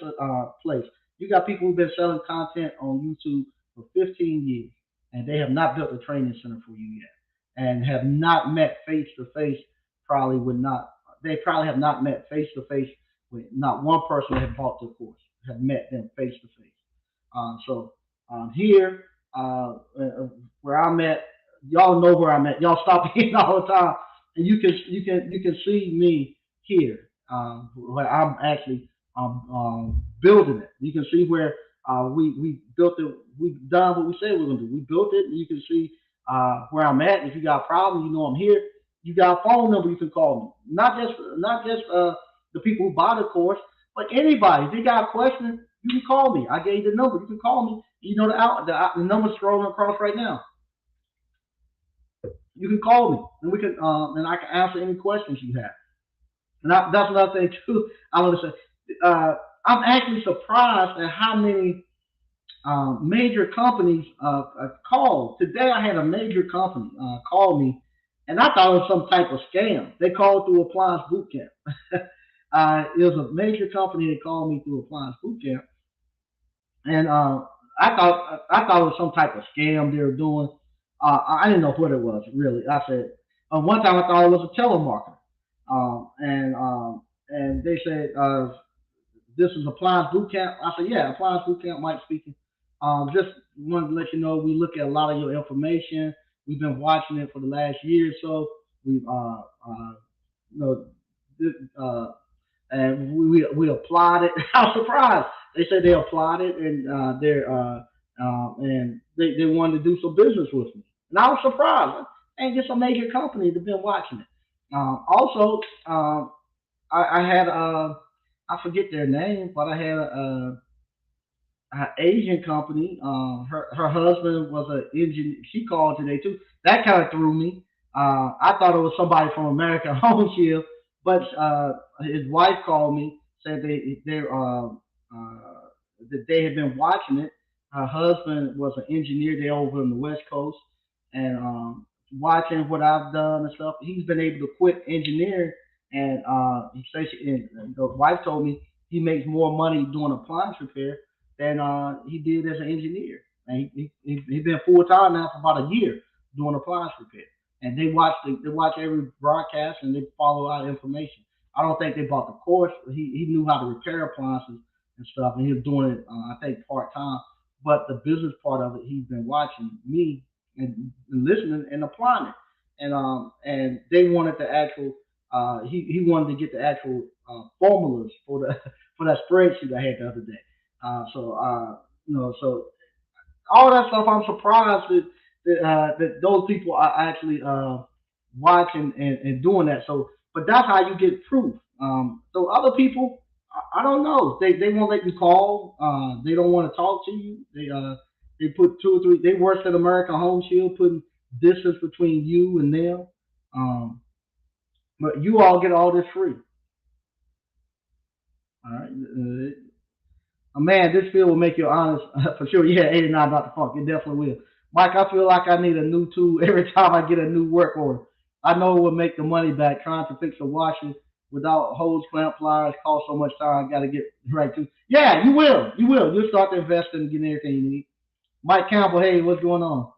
place. You got people who've been selling content on YouTube for 15 years, and they have not built a training center for you yet, and have not met face to face. Probably would not. They probably have not met face to face with not one person that had bought the course. Have met them face to face. So here, where I'm at, y'all know where I'm at. Y'all stop in all the time, and you can see me here where I'm actually building it. You can see where we built it. We've done what we said we are gonna do. We built it, and you can see where I'm at. If you got a problem, you know I'm here. You got a phone number you can call me. Not just the people who buy the course, but anybody. If you got a question, you can call me. I gave you the number. You can call me. You know the number scrolling across right now. You can call me, and we can and I can answer any questions you have. And that's another thing too. I want to say, I'm actually surprised at how many Major companies call. Today I had a major company call me, and I thought it was some type of scam. They called through Appliance Boot Camp. It was a major company that called me through Appliance Boot Camp, and I thought it was some type of scam they were doing. I didn't know what it was really. I said one time I thought it was a telemarketer, and they said this is Appliance Boot Camp. I said, yeah, Appliance Boot Camp, Mike speaking. Just wanted to let you know we look at a lot of your information. We've been watching it for the last year or so. We've, you know, and we applied it. I was surprised. They said they applied it and they wanted to do some business with me, and I was surprised. And just a major company that been watching it. Also, I had I forget their name, but I had a Asian company. Her husband was an engineer. She called today too. That kind of threw me. I thought it was somebody from American Home Shield, but his wife called me, said that they had been watching it. Her husband was an engineer there over on the West Coast, and watching what I've done and stuff. He's been able to quit engineering, and he says, and the wife told me he makes more money doing appliance repair than he did as an engineer. And he's been full time now for about a year doing appliance repair. And they watch every broadcast and they follow our information. I don't think they bought the course. He knew how to repair appliances and stuff, and he was doing it I think part time. But the business part of it, he's been watching me and listening and applying it. And they wanted the actual. He wanted to get the actual formulas for the for that spreadsheet I had the other day. So all that stuff. I'm surprised that those people are actually watching and doing that. So, but that's how you get proof. So other people, I don't know. They won't let you call. They don't want to talk to you. They put two or three. They worse than American Home Shield, putting distance between you and them. Um, but you all get all this free. All right. Man, this field will make you honest for sure. Yeah, 89 about the funk. It definitely will. Mike, I feel like I need a new tool every time I get a new work order. I know it will make the money back. Trying to fix a washer without hose, clamp, pliers costs so much time. I got to get right to. Yeah, you will. You will. You'll start to invest in getting everything you need. Mike Campbell, hey, what's going on?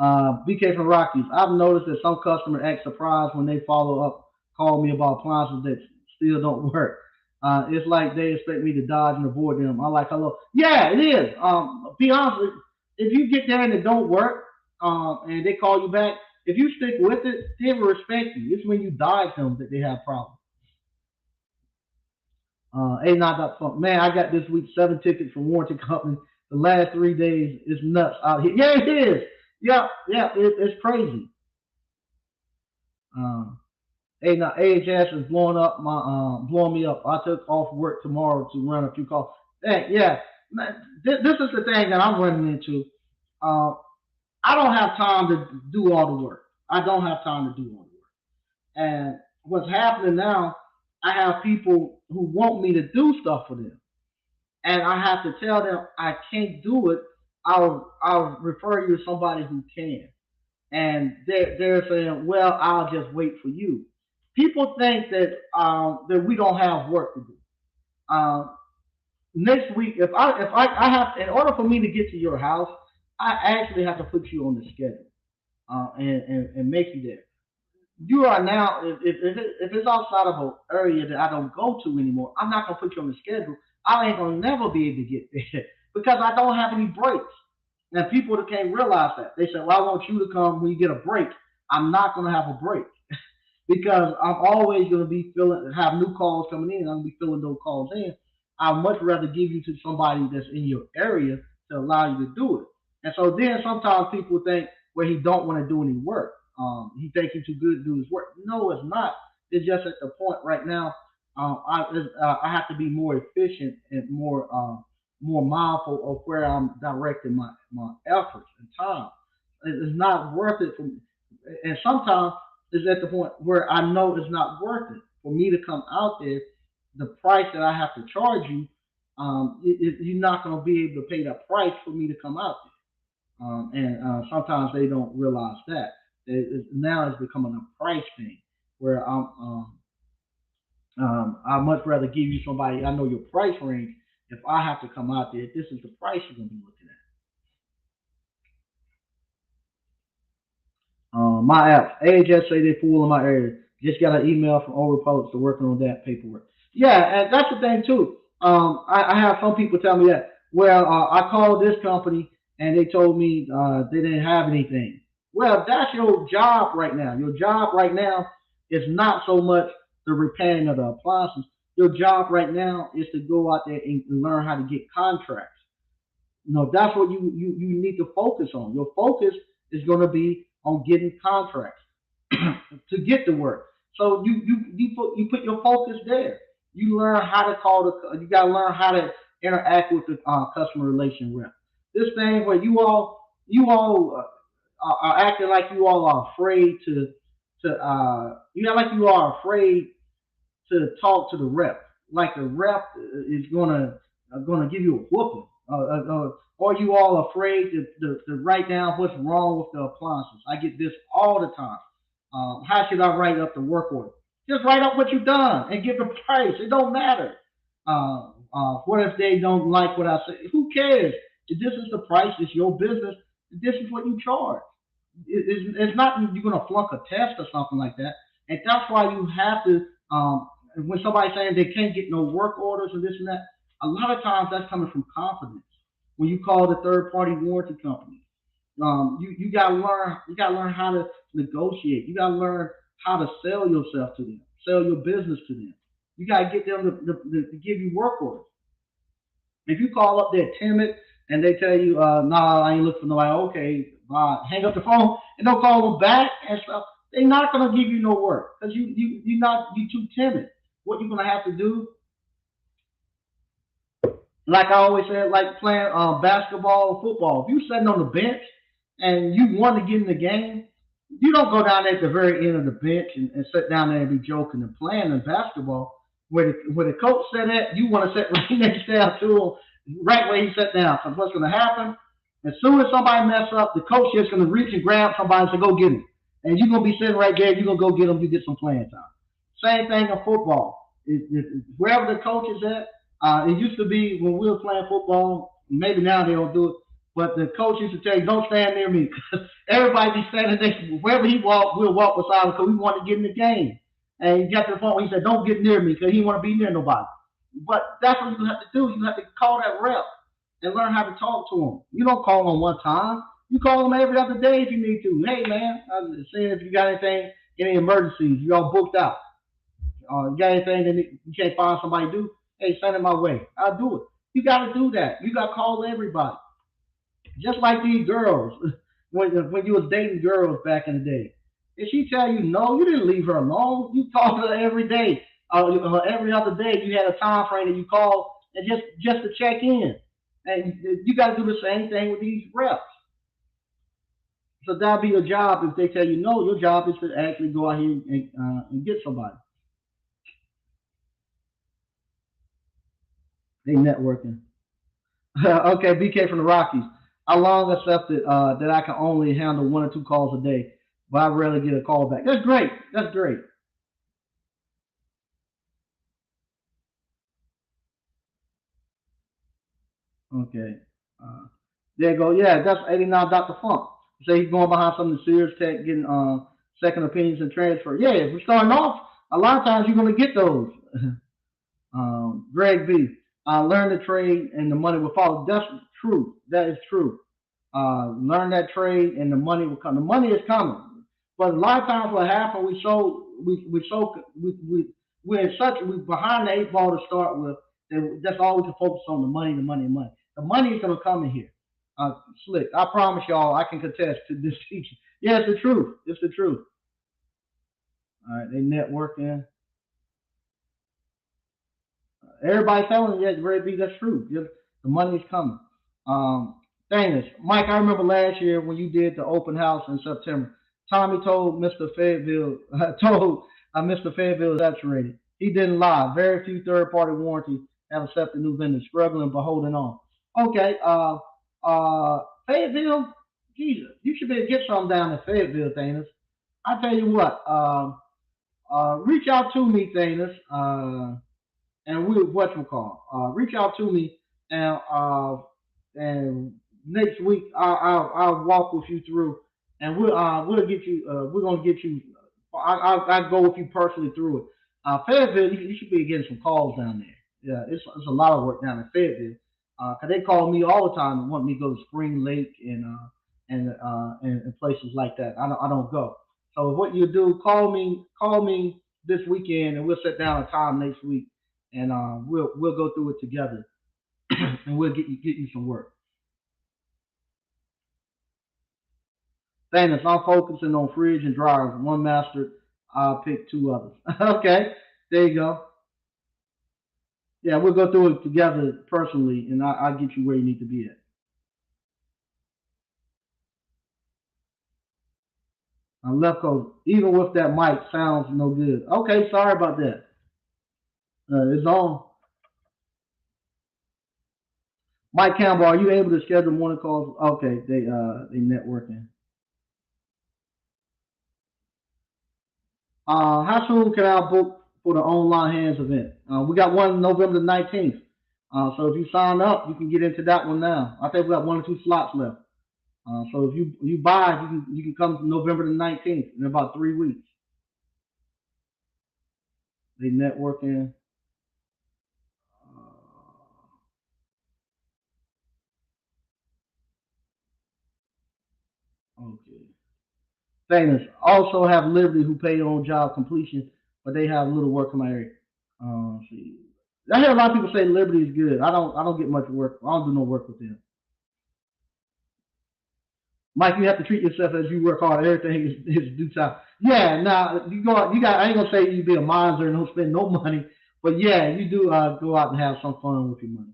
BK from Rockies. I've noticed that some customers act surprised when they follow up, call me about appliances that still don't work. It's like they expect me to dodge and avoid them. I like hello. Yeah, it is. Be honest, if you get there and it don't work, and they call you back, if you stick with it, they will respect you. It's when you dodge them that they have problems. 89 man, I got this week 7 tickets from warranty company. The last 3 days is nuts out here. Yeah, it is. Yeah, yeah, it's crazy. Um, hey, now AHS is blowing me up. I took off work tomorrow to run a few calls. Hey, yeah, man, this is the thing that I'm running into. Uh, I don't have time to do all the work. I don't have time to do all the work. And what's happening now, I have people who want me to do stuff for them, and I have to tell them I can't do it. I'll refer you to somebody who can, and they're saying, well, I'll just wait for you. People think that we don't have work to do. Um, Next week, if I have, in order for me to get to your house, I actually have to put you on the schedule and make you there. You are now, if it's outside of an area that I don't go to anymore, I'm not gonna put you on the schedule. I ain't gonna never be able to get there because I don't have any breaks. And people that can't realize that they say, "Well, I want you to come when you get a break." I'm not gonna have a break because I'm always gonna be filling, have new calls coming in. I'm gonna be filling those calls in. I'd much rather give you to somebody that's in your area to allow you to do it. And so then sometimes people think, well, he don't want to do any work. He thinks he's too good to do his work. No, it's not. It's just at the point right now. I have to be more efficient and more mindful of where I'm directing my efforts and time. It's not worth it for me. And sometimes it's at the point where I know it's not worth it for me to come out there. The price that I have to charge you, you're not going to be able to pay the price for me to come out there. And sometimes they don't realize that. Now it's becoming a price thing where I'd much rather give you somebody I know your price range. If I have to come out there, this is the price you're going to be looking at. My app, AHS say they full in my area. Just got an email from Old Republic to working on that paperwork. Yeah, and that's the thing too. I have some people tell me that. Well, I called this company and they told me they didn't have anything. Well, that's your job right now. Your job right now is not so much the repairing of the appliances. Your job right now is to go out there and learn how to get contracts. That's what you need to focus on. Your focus is going to be on getting contracts to get the work. So you put your focus there. You learn how to call the. You got to learn how to interact with the customer relation rep. This thing where you all are acting like you all are afraid to you know like you are afraid to talk to the rep. Like the rep is gonna give you a whooping. Or you all afraid to write down what's wrong with the appliances? I get this all the time. How should I write up the work order? Just write up what you've done and give the price. It don't matter. What if they don't like what I say? Who cares? If this is the price, it's your business. This is what you charge. It's not you're going to flunk a test or something like that. And that's why you have to, when somebody's saying they can't get no work orders or this and that, a lot of times that's coming from confidence. When you call the third party warranty company, you gotta learn how to negotiate. You gotta learn how to sell yourself to them, sell your business to them. You gotta get them to give you work orders. If you call up there timid and they tell you, nah, I ain't looking for nobody, okay, hang up the phone and don't call them back and stuff, they're not gonna give you no work because you too timid. What you're gonna have to do, like I always said, like playing basketball or football. If you sitting on the bench and you want to get in the game, you don't go down there at the very end of the bench and sit down there and be joking and playing in basketball. Where the coach said that, you want to sit right next down to him, right where he sat down. Because what's going to happen, as soon as somebody mess up, the coach is going to reach and grab somebody and say, go get him. And you're going to be sitting right there. You're going to go get him. You get some playing time. Same thing in football. Wherever the coach is at, it used to be when we were playing football. Maybe now they don't do it, but the coach used to tell you, "Don't stand near me," because everybody be standing next. Wherever he walked, we'll walk beside him because we want to get in the game. And he got to the point where he said, "Don't get near me," because he want to be near nobody. But that's what you have to do. You have to call that rep and learn how to talk to him. You don't call him one time. You call him every other day if you need to. Hey man, I'm seeing if you got anything, any emergencies. You all booked out. You got anything that you can't find somebody to do? Hey, send it my way. I'll do it. You got to do that. You got to call everybody. Just like these girls, when you was dating girls back in the day. If she tell you no, you didn't leave her alone. You talked to her every day. Every other day, you had a time frame that you called and just to check in. And you got to do the same thing with these reps. So that'll be your job. If they tell you no, your job is to actually go out here and get somebody. They networking. Okay, BK from the Rockies. I long accepted that I can only handle one or two calls a day, but I rarely get a call back. That's great. That's great. Okay. Uh, there you go. Yeah, that's 89 Dr. Funk. Say he's going behind some of the serious tech, getting second opinions and transfer. Yeah, if we're starting off, a lot of times you're going to get those. Greg B. Learn the trade and the money will follow. That's true. That is true. Learn that trade and the money will come. The money is coming. But a lot of times what happens, we're in such we behind the eight ball to start with. That's all we can focus on the money, the money, the money. The money is gonna come in here. Slick. I promise y'all, I can contest to this teaching. Yeah, it's the truth. It's the truth. All right, they networking. Everybody telling you, yeah, Red B, that's true. Yeah, the money's coming. Thing is, Mike, I remember last year when you did the open house in September. Tommy told Mr. Fayetteville, told Mr. Fayetteville is saturated. He didn't lie. Very few third party warranty Have accepted new vendors, struggling but holding on. Okay, Fayetteville, Jesus, you should be able to get something down in Fayetteville, Thanos. I tell you what, reach out to me, Thanos, and we what you call, reach out to me, and next week I'll walk with you through, and we'll get you, we're gonna get you. I go with you personally through it. Fayetteville, you should be getting some calls down there. Yeah, it's a lot of work down in Fayetteville. 'Cause they call me all the time and want me to go to Spring Lake and places like that. I don't go. So what you do, call me this weekend, and we'll sit down a time next week, and we'll go through it together, and we'll get you some work. Thanos, I'm focusing on fridge and dryers. One master, I'll pick two others. Okay, there you go. Yeah, we'll go through it together personally, and I'll get you where you need to be at. Left coast, even with that mic, sounds no good. Okay, sorry about that. It's on. Mike Campbell, are you able to schedule morning calls? Okay, they networking. How soon can I book for the online hands event? We got one November the 19th. So if you sign up, you can get into that one now. I think we got one or two slots left. So if you buy, you can come November the 19th in about 3 weeks. They networking. Okay. Famous also have Liberty who pay on job completion, but they have little work in my area. See. I hear a lot of people say Liberty is good. I don't get much work. I don't do no work with them. Mike, you have to treat yourself as you work hard. Everything is due time. Yeah, now you go out. You got. I ain't gonna say you be a miser and don't spend no money, but yeah, you do go out and have some fun with your money.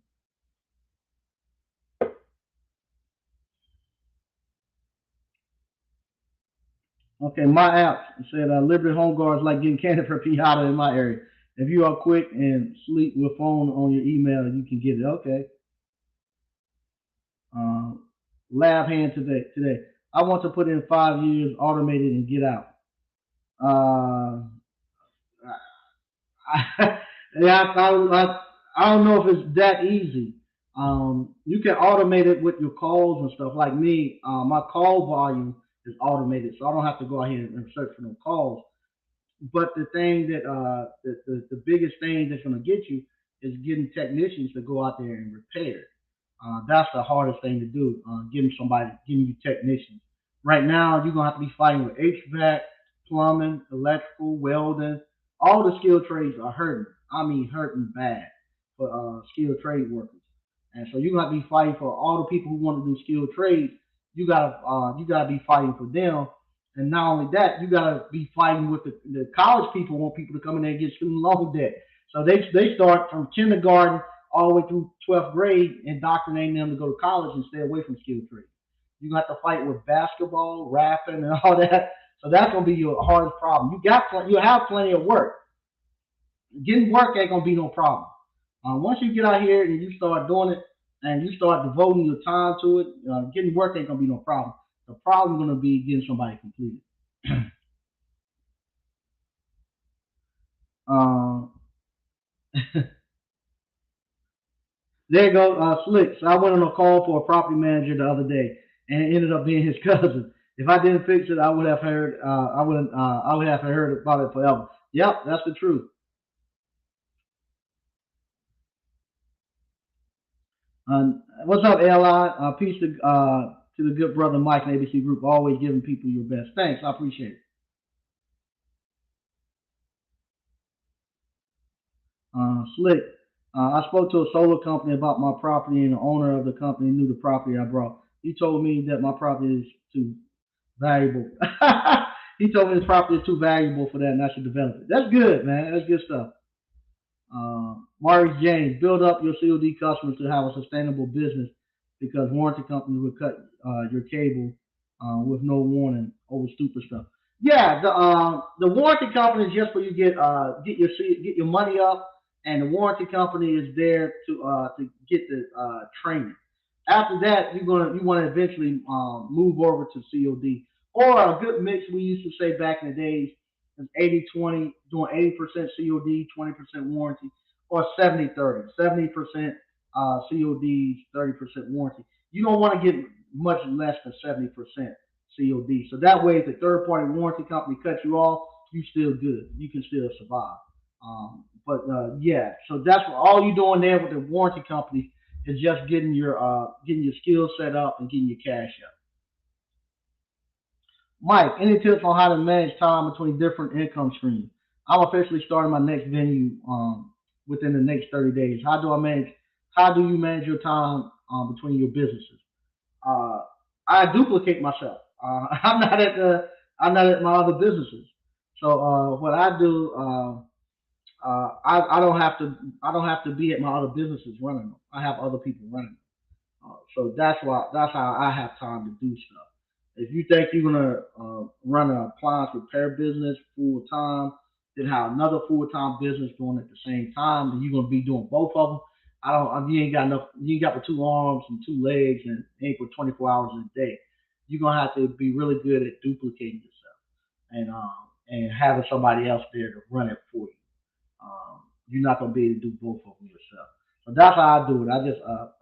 Okay, my app said Liberty Home Guards like getting candy for Piata in my area. If you are quick and sleep with phone on your email, you can get it. Okay. Uh, lab hand today. Today, I want to put in 5 years automated and get out. Uh, yeah, I don't know if it's that easy. You can automate it with your calls and stuff. Like me, my call volume is automated, so I don't have to go out here and search for no calls. But the thing that the biggest thing that's going to get you is getting technicians to go out there and repair it. That's the hardest thing to do. Getting you technicians. Right now, you're gonna have to be fighting with HVAC, plumbing, electrical, welding. All the skilled trades are hurting. I mean, hurting bad for skilled trade workers. And so you're gonna have to be fighting for all the people who want to do skilled trades. You gotta be fighting for them. And not only that, you gotta be fighting with the college people. Want people to come in there and get student loan debt. So they start from kindergarten all the way through 12th grade, indoctrinating them to go to college and stay away from skilled trades. You have to fight with basketball, rapping, and all that. So that's gonna be your hardest problem. You have plenty of work. Getting work ain't gonna be no problem. Once you get out here and you start doing it, and you start devoting your time to it, getting work ain't gonna be no problem. The problem is gonna be getting somebody completed. Uh, There you go, Slick. So I went on a call for a property manager the other day, and it ended up being his cousin. If I didn't fix it, I would have heard. I would have heard about it forever. Yep, that's the truth. What's up, Li? Peace to the good brother Mike and ABC Group. Always giving people your best. Thanks, I appreciate it. Slick. I spoke to a solar company about my property, and the owner of the company knew the property I brought. He told me that my property is too valuable. He told me his property is too valuable for that, and I should develop it. That's good, man. That's good stuff. Maurice James, build up your COD customers to have a sustainable business because warranty companies will cut your cable with no warning over stupid stuff. Yeah, the warranty company is just for you get your money up. and the warranty company is there to get the training. After that, you want to eventually move over to COD or a good mix. We used to say back in the days is 80/20, doing 80% COD, 20% warranty, or 70/30, 70% COD, 30% warranty. You don't want to get much less than 70% COD. So that way, if the third party warranty company cuts you off, you still good. You can still survive. But yeah, so that's what all you're doing there with the warranty company is just getting your skills set up and getting your cash up. Mike, any tips on how to manage time between different income streams? I'm officially starting my next venue within the next 30 days. How do I manage? How do you manage your time between your businesses? Uh, I duplicate myself. I'm not at my other businesses. So what I do, I don't have to be at my other businesses running them. I have other people running them. So that's how I have time to do stuff. If you think you're gonna run an appliance repair business full time, then have another full time business going at the same time, then you're gonna be doing both of them. I don't. You ain't got enough. You ain't got but two arms and two legs, and ain't for 24 hours in a day. You're gonna have to be really good at duplicating yourself and having somebody else there to run it for you. You're not gonna be able to do both of them yourself. So that's how I do it.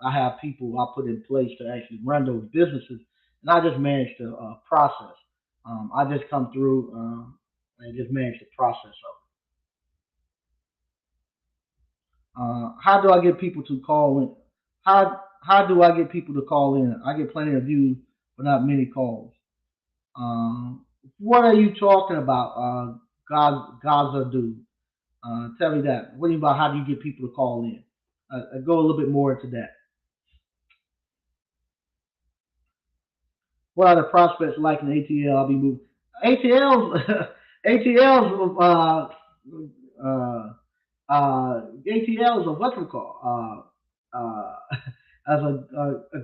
I have people I put in place to actually run those businesses, and I just manage the process. I just come through and just manage the process of it. How do I get people to call in? How do I get people to call in? I get plenty of views, but not many calls. What are you talking about, Gaza dude? Tell me that. What do you about how do you get people to call in? Go a little bit more into that. What are the prospects like in ATL? I'll be moving. ATL's ATL's ATL is a what's it called? As a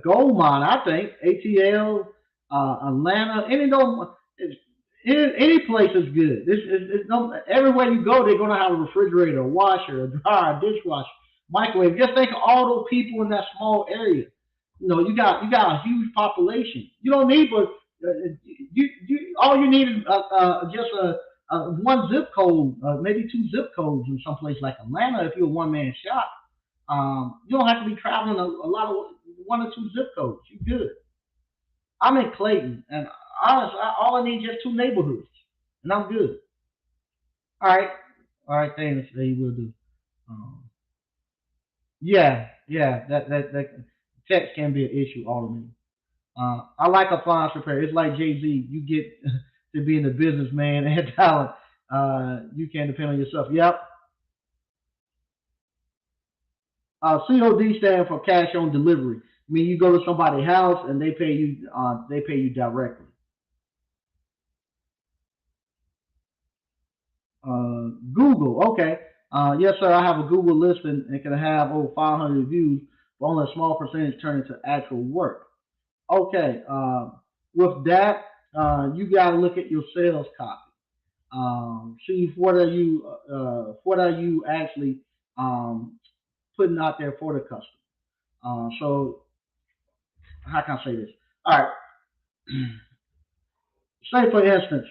gold mine, I think ATL, Atlanta, any place is good. It's no, everywhere you go, they're gonna have a refrigerator, a washer, a dryer, a dishwasher, microwave. Just think of all those people in that small area. You got a huge population. You don't need but you all you need is just one zip code, maybe two zip codes in some place like Atlanta. If you're a one man shop, you don't have to be traveling a lot of one or two zip codes. You're good. I'm in Clayton, and honestly, all I need is just two neighborhoods, and I'm good. All right, all right, thanks. They will do. Um, yeah, yeah, that text can be an issue. Automated. I like appliance repair. It's like Jay Z. You get to being a businessman and talent. You can depend on yourself. Yep. COD stand for cash on delivery. I mean, you go to somebody's house and they pay you. They pay you directly. Google. Okay. Yes, sir. I have a Google list and can have over 500 views, but only a small percentage turn into actual work. Okay. With that, you got to look at your sales copy. See what are you actually um, putting out there for the customer. So how can I say this? All right. Say for instance,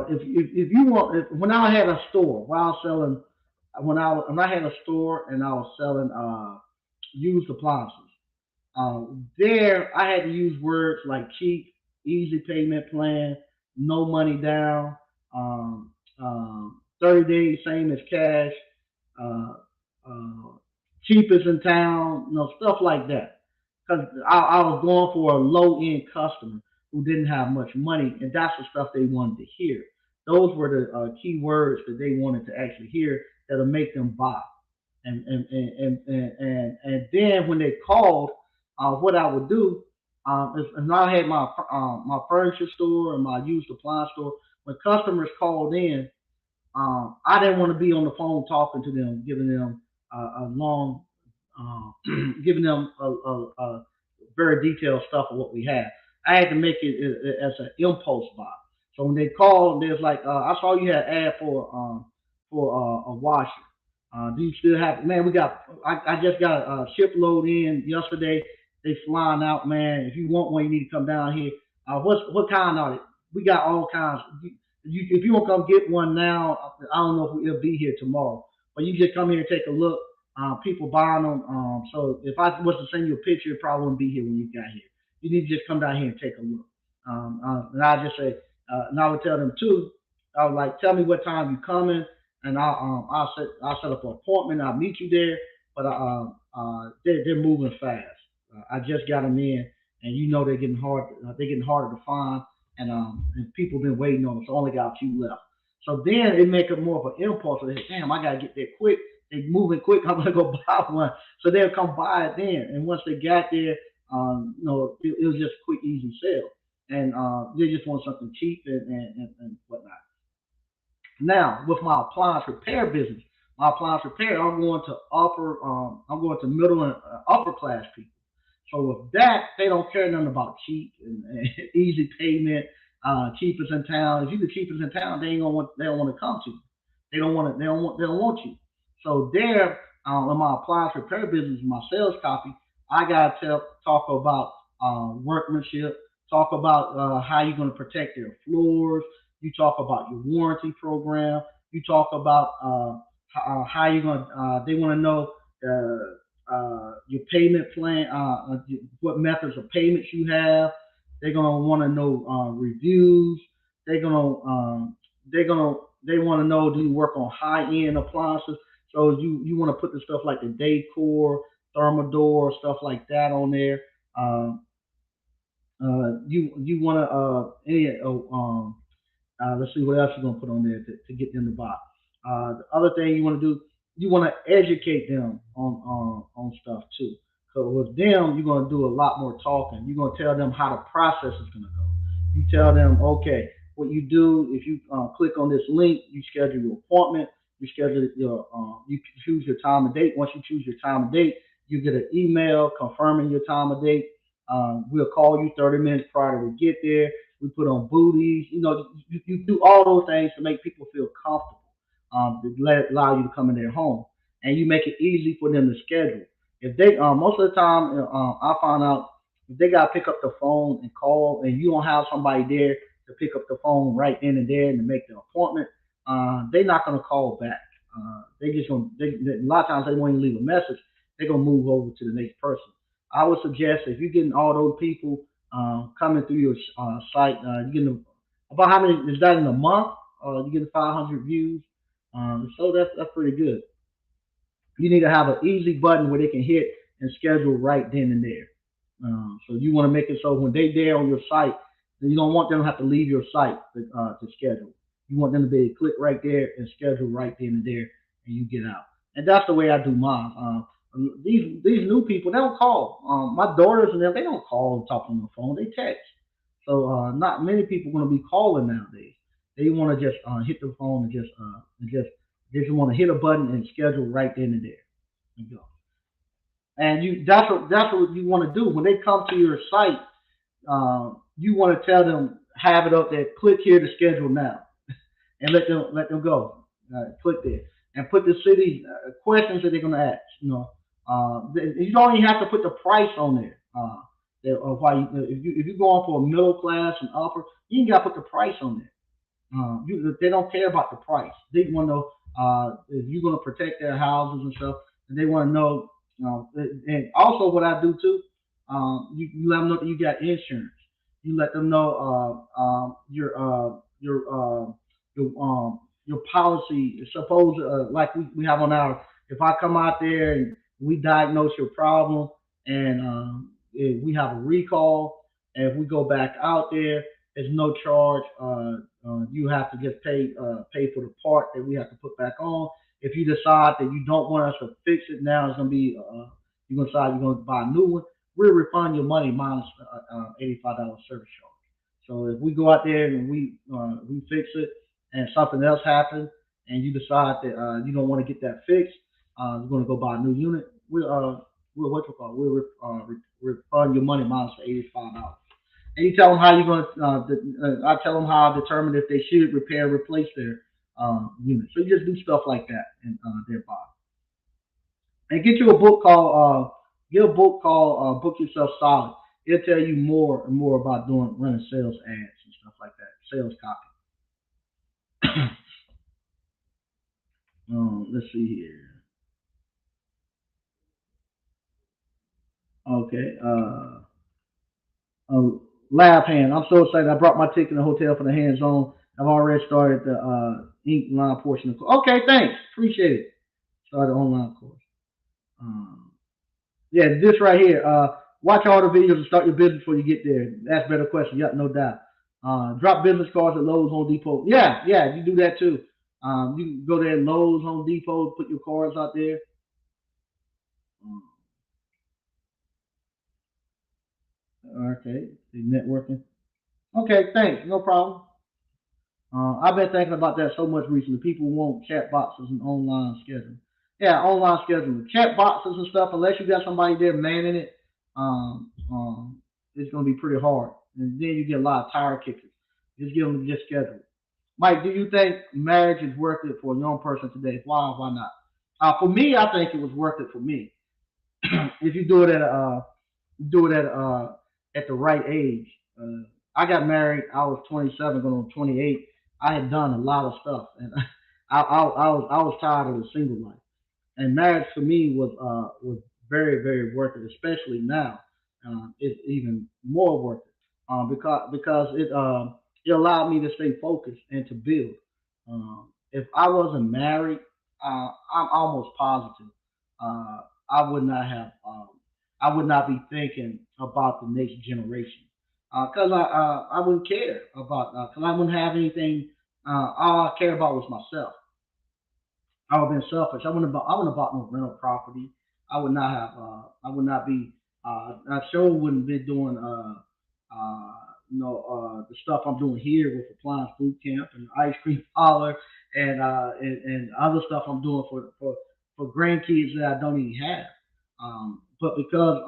if you want, when I had a store, while I was selling, when I had a store and I was selling used appliances, there I had to use words like cheap, easy payment plan, no money down, 30 days same as cash, uh, uh, cheapest in town, stuff like that. Because I was going for a low end customer who didn't have much money, and that's the stuff they wanted to hear. Those were the key words that they wanted to actually hear that'll make them buy. And then when they called, what I would do is, and I had my furniture store and my used appliance store. When customers called in, I didn't want to be on the phone talking to them, giving them a long, giving them a very detailed stuff of what we had. I had to make it as an impulse buy. So when they called, there's like, I saw you had an ad for for a washer. Do you still have? Man, we got. I just got a shipload in yesterday. They flying out, man. If you want one, you need to come down here. What kind are it? We got all kinds. If you want to come get one now, I don't know if it'll be here tomorrow. But you just come here and take a look. People buying them. So if I was to send you a picture, it probably wouldn't be here when you got here. You need to just come down here and take a look. And I just say, and I would tell them too. I was like, tell me what time you coming, and I'll set up an appointment. I'll meet you there. But they're moving fast. I just got them in, and you know they're getting hard. They're getting harder to find, and people been waiting on them. So I only got a few left. So then it make it more of an impulse. They say, damn, I gotta get there quick. They moving quick. I'm gonna go buy one. So they'll come buy it then. And once they got there, it was just a quick, easy sale. And they just want something cheap and whatnot. Now, with my appliance repair business, my appliance repair, I'm going to middle and upper class people. So with that, they don't care nothing about cheap and easy payment, cheapest in town. If you the cheapest in town, they don't want to come to you. They don't want you. So there, in my appliance repair business, my sales copy, I gotta talk about workmanship, talk about how you're gonna protect their floors. You talk about your warranty program. You talk about how you're gonna. They want to know your payment plan, what methods of payments you have. They're gonna want to know reviews. They're gonna they're gonna they want to know, do you work on high end appliances? So you want to put the stuff like the decor, thermador, stuff like that on there. Um, you want to let's see what else you're gonna put on there to get them to buy. The other thing you want to do, you want to educate them on stuff too. So with them, you're gonna do a lot more talking. You're gonna tell them how the process is gonna go. You tell them, okay, what you do if you click on this link, you schedule your appointment. You choose your time and date. Once you choose your time and date, you get an email confirming your time and date. We'll call you 30 minutes prior to we get there. We put on booties. You do all those things to make people feel comfortable, allow you to come in their home, and you make it easy for them to schedule. If they most of the time, I find out if they got to pick up the phone and call, and you don't have somebody there to pick up the phone right then and there and to make the appointment, they're not going to call back. They just going a lot of times they won't even leave a message. They're going to move over to the next person. I would suggest if you're getting all those people coming through your site, you're getting about how many is that in a month? You're getting 500 views, so that's pretty good. You need to have an easy button where they can hit and schedule right then and there. So you want to make it so when they there on your site, then you don't want them to have to leave your site to schedule. You want them to be able to click right there and schedule right then and there, and you get out. And that's the way I do mine. These new people, they don't call. My daughters and them, they don't call and talk on the phone. They text. So not many people want to be calling nowadays. They want to just hit the phone and just they just want to hit a button and schedule right then and there. And go. And that's what you want to do when they come to your site. You want to tell them have it up there. Click here to schedule now, and let them go. Click there and put the city questions that they're going to ask. You don't even have to put the price on there. Why if you go on for a middle class and upper, you ain't got to put the price on there. They don't care about the price. They want to know if you're going to protect their houses and stuff. And they want to know. And also, what I do too, you let them know that you got insurance. You let them know your policy. Suppose like we have on our. If I come out there and we diagnose your problem and if we have a recall, and if we go back out there, there's no charge. You have to just pay for the part that we have to put back on. If you decide that you don't want us to fix it now, it's gonna be you're gonna decide you're gonna buy a new one. We'll refund your money minus $85 service charge. So if we go out there and we fix it and something else happens and you decide that you don't want to get that fixed, you're gonna go buy a new unit. We'll what you call it, refund your money minus the $85. And you tell them how you're going to. I tell them how I determine if they should repair, replace their unit. So you just do stuff like that and thereby. And get you a book called get a book called Book Yourself Solid. It'll tell you more and more about doing running sales ads and stuff like that, sales copy. Let's see here. Okay. Uh, Lab hand. I'm so excited. I brought my ticket in the hotel for the hands on. I've already started the ink line portion of the course. Okay, thanks. Appreciate it. Started the online course. Um, yeah, this right here. Watch all the videos and start your business before you get there. Ask better questions. Yep, no doubt. Drop business cards at Lowe's, Home Depot. Yeah, yeah, you do that too. You can go there at Lowe's, Home Depot, put your cards out there. Um, okay, networking. Okay, thanks. No problem. I've been thinking about that so much recently. People want chat boxes and online scheduling. Yeah, online scheduling. Chat boxes and stuff, unless you got somebody there manning it, it's going to be pretty hard. And then you get a lot of tire kickers. Just give them just schedule. Mike, do you think marriage is worth it for a young person today? Why not? For me, I think it was worth it for me. If you do it at the right age. I got married. I was 27, going on 28. I had done a lot of stuff, and I was tired of the single life. And marriage for me was very very worth it, especially now. It's even more worth it because it allowed me to stay focused and to build. If I wasn't married, I'm almost positive I would not have I would not be thinking about the next generation because I wouldn't care about because I wouldn't have anything. All I care about was myself. I would have been selfish. I wouldn't have bought no rental property. I would not have. I would not be. I sure wouldn't be doing. The stuff I'm doing here with Appliance Boot Camp and Ice Cream Parlor and other stuff I'm doing for grandkids that I don't even have. But because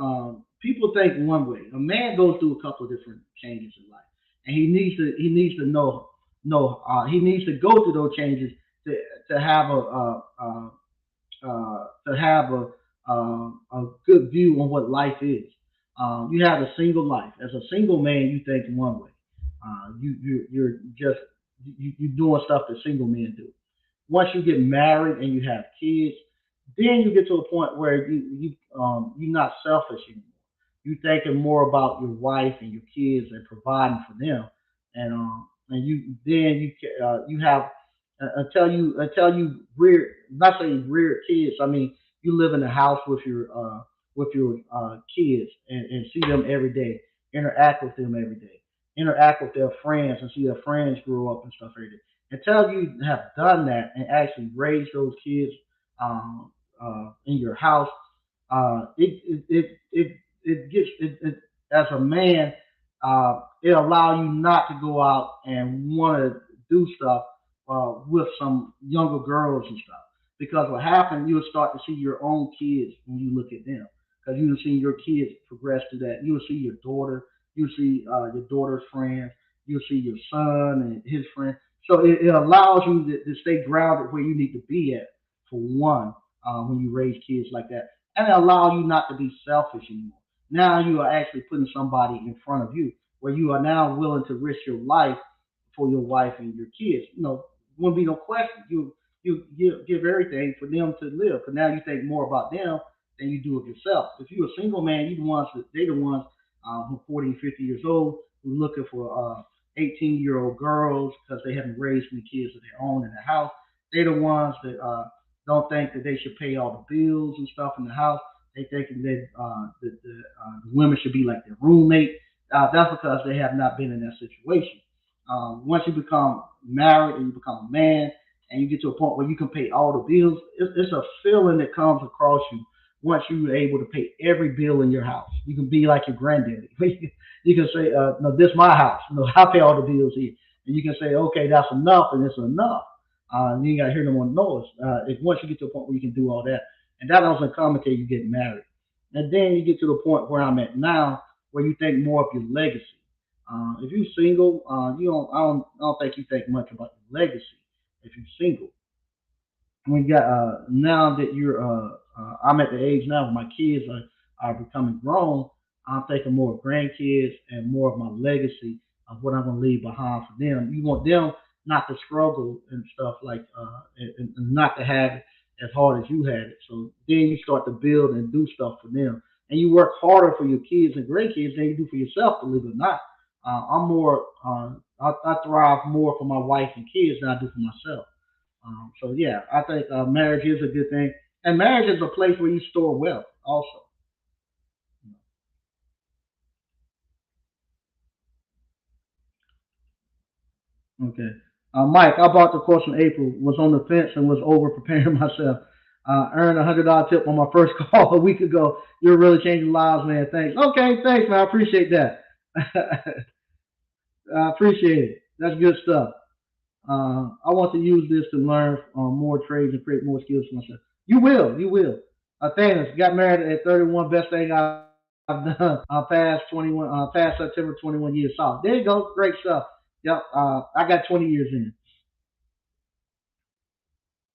people think one way, a man goes through a couple of different changes in life, and he needs to know he needs to go through those changes to to have to have a good view on what life is. You have a single life. As a single man, you think one way. You're just you doing stuff that single men do. Once you get married and you have kids, then you get to a point where you're not selfish anymore. You're thinking more about your wife and your kids and providing for them, and you have until you rear not say rear kids. I mean you live in a house with your kids and see them every day, interact with them every day, interact with their friends and see their friends grow up and stuff every day. Until you have done that and actually raised those kids in your house, it gets as a man, it allows you not to go out and want to do stuff with some younger girls and stuff. Because what happened, you'll start to see your own kids when you look at them. Because you'll see your kids progress to that. You'll see your daughter. You'll see your daughter's friends. You'll see your son and his friends. So it allows you to stay grounded where you need to be at, for one, when you raise kids like that. And it allows you not to be selfish anymore. Now you are actually putting somebody in front of you where you are now willing to risk your life for your wife and your kids. Won't be no question. You give everything for them to live. But now you think more about them than you do of yourself. If you're a single man, they the ones who 40, 50 years old who are looking for 18-year-old girls because they haven't raised any kids of their own in the house. They're the ones that don't think that they should pay all the bills and stuff in the house. They think that the women should be like their roommate. That's because they have not been in that situation. Once you become married and you become a man and you get to a point where you can pay all the bills, it's a feeling that comes across you once you're able to pay every bill in your house. You can be like your granddaddy. You can say, "No, this is my house. I pay all the bills here," and you can say, "Okay, that's enough, and it's enough." You ain't got to hear no more noise. If once you get to a point where you can do all that, and that doesn't come until you get married, and then you get to the point where I'm at now, where you think more of your legacy. If you're single, you don't. I don't think you think much about your legacy. if you're single. We got now that you're I'm at the age now where my kids are becoming grown. I'm thinking more of grandkids and more of my legacy of what I'm gonna leave behind for them. You want them not to struggle and stuff like and not to have it as hard as you had it. So then you start to build and do stuff for them, and you work harder for your kids and grandkids than you do for yourself, believe it or not. I'm more I thrive more for my wife and kids than I do for myself. So yeah, I think marriage is a good thing, and marriage is a place where you store wealth. Also, okay. Mike, I bought the course in April. Was on the fence and was over preparing myself. Earned $100 tip on my first call a week ago. You're really changing lives, man. Thanks. Okay, thanks, man. I appreciate that. I appreciate it. That's good stuff. I want to use this to learn more trades and create more skills for myself. You will. You will. Thanos got married at 31. Best thing I've done past 21, past September 21 years solid. There you go. Great stuff. Yep. I got 20 years in.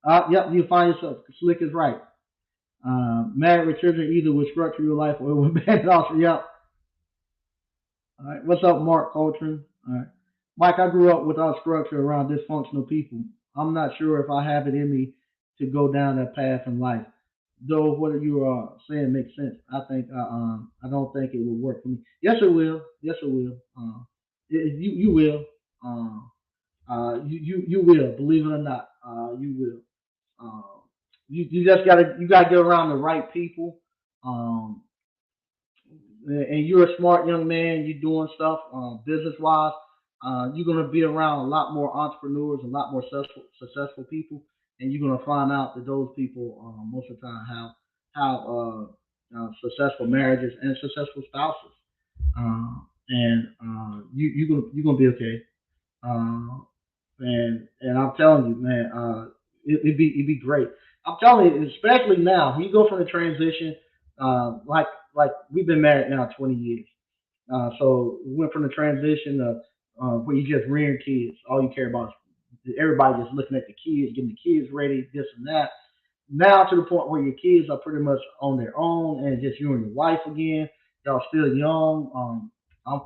Yep. You find yourself. Slick is right. Married with children either will structure your life or it will bend it off. Yep. All right. What's up, Mark Coltrane? All right. Mike, I grew up without structure around dysfunctional people. I'm not sure if I have it in me to go down that path in life. Though what you are saying makes sense. I don't think it will work for me. Yes, it will. Yes, it will. You will. You will. Believe it or not, you will. You just gotta get around the right people. Um, and you're a smart young man. You're doing stuff business wise. You're gonna be around a lot more entrepreneurs, a lot more successful people, and you're gonna find out that those people most of the time have successful marriages and successful spouses. And you're gonna be okay. Uh, and I'm telling you, man, it'd be great. I'm telling you, especially now, when you go from the transition, like we've been married now 20 years. So we went from the transition of where you just rearing kids. All you care about is everybody just looking at the kids, getting the kids ready, this and that. Now to the point where your kids are pretty much on their own and just you and your wife again. Y'all still young. I'm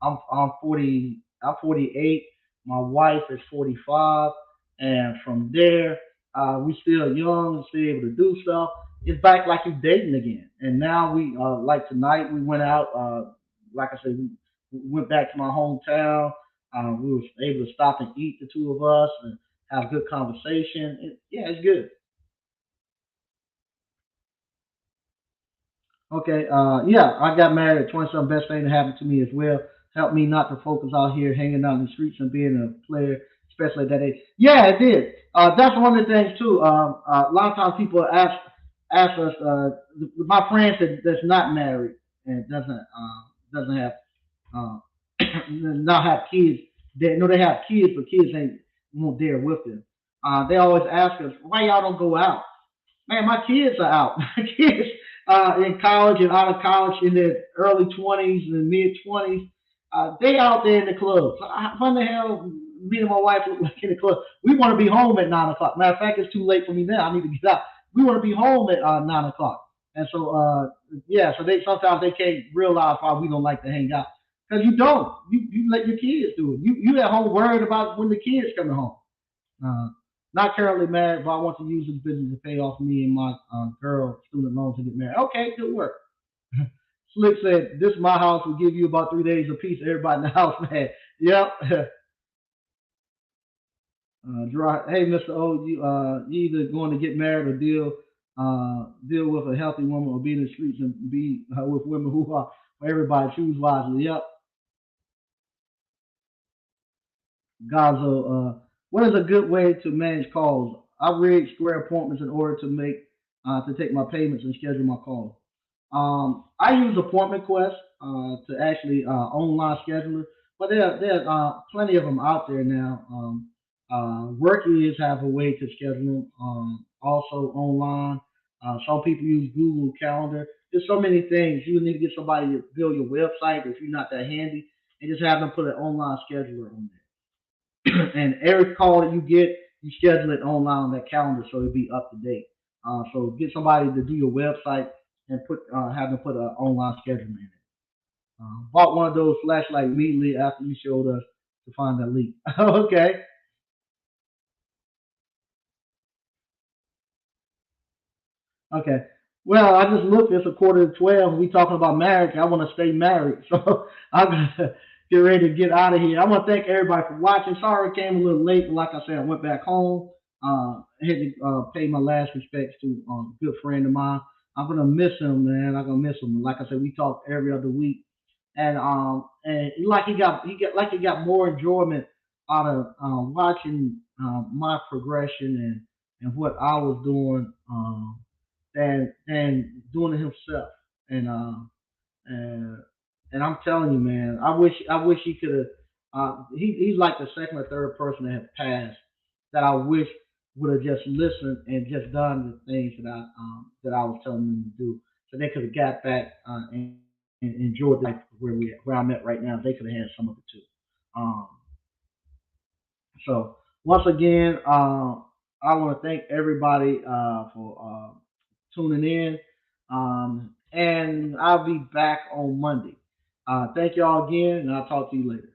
I'm 40. I'm 48. My wife is 45, and from there, we still young, still able to do stuff. It's back like you dating again. And now we like tonight we went out. Like I said, we went back to my hometown. We were able to stop and eat, the two of us, and have good conversation. Yeah, it's good. Okay, yeah, I got married at 20 something. Best thing that happened to me as well. Helped me not to focus out here hanging out in the streets and being a player, especially at that age. Yeah, it did. That's one of the things too. A lot of times people ask us, my friends that's not married and doesn't have uh, not have kids. They know they have kids, but kids ain't won't dare with them. They always ask us, why y'all don't go out? Man, my kids are out. My kids in college and out of college in their early 20s and mid 20s. They out there in the club. So when the hell me and my wife look like in the club? We want to be home at 9 o'clock. Matter of fact, it's too late for me now. I need to get out. We want to be home at 9 o'clock. And so yeah, so they sometimes they can't realize why we don't like to hang out because you don't. You let your kids do it. You at home worried about when the kids coming home. Uh, Not currently married, but I want to use this business to pay off me and my girl student loans to get married. Okay, good work. Slick said, "This my house will give you about 3 days of peace. Everybody in the house, man." Yep. Hey, Mr. O, you either going to get married or deal with a healthy woman or be in the streets and be with women who are for everybody. Choose wisely. Yep. Gonzo, what is a good way to manage calls? I rig square appointments in order to take my payments and schedule my calls. I use Appointment Quest to actually online scheduler, but there are plenty of them out there now. Work is have a way to schedule them. Also online. Some people use Google Calendar. There's so many things. You need to get somebody to build your website if you're not that handy, and just have them put an online scheduler on there. And every call that you get, you schedule it online on that calendar so it'll be up to date. So get somebody to do your website and put have them put an online schedule in it. Bought one of those flashlights immediately after you showed us to find that leak. Okay. Okay. Well, I just looked. It's a quarter to 12. We talking about marriage. I want to stay married, so I'm gonna get ready to get out of here. I want to thank everybody for watching. Sorry I came a little late, but like I said, I went back home. I had to pay my last respects to a good friend of mine. I'm gonna miss him, man. I'm gonna miss him. Like I said, we talk every other week, and like he got more enjoyment out of watching my progression and what I was doing. Than doing it himself. And and and I'm telling you, man, I wish he could have. He's like the second or third person that have passed that I wish would have just listened and just done the things that I was telling them to do, so they could have got back and enjoyed life where I'm at right now. They could have had some of it too. Um, so once again, I want to thank everybody for tuning in, and I'll be back on Monday. Thank y'all again, and I'll talk to you later.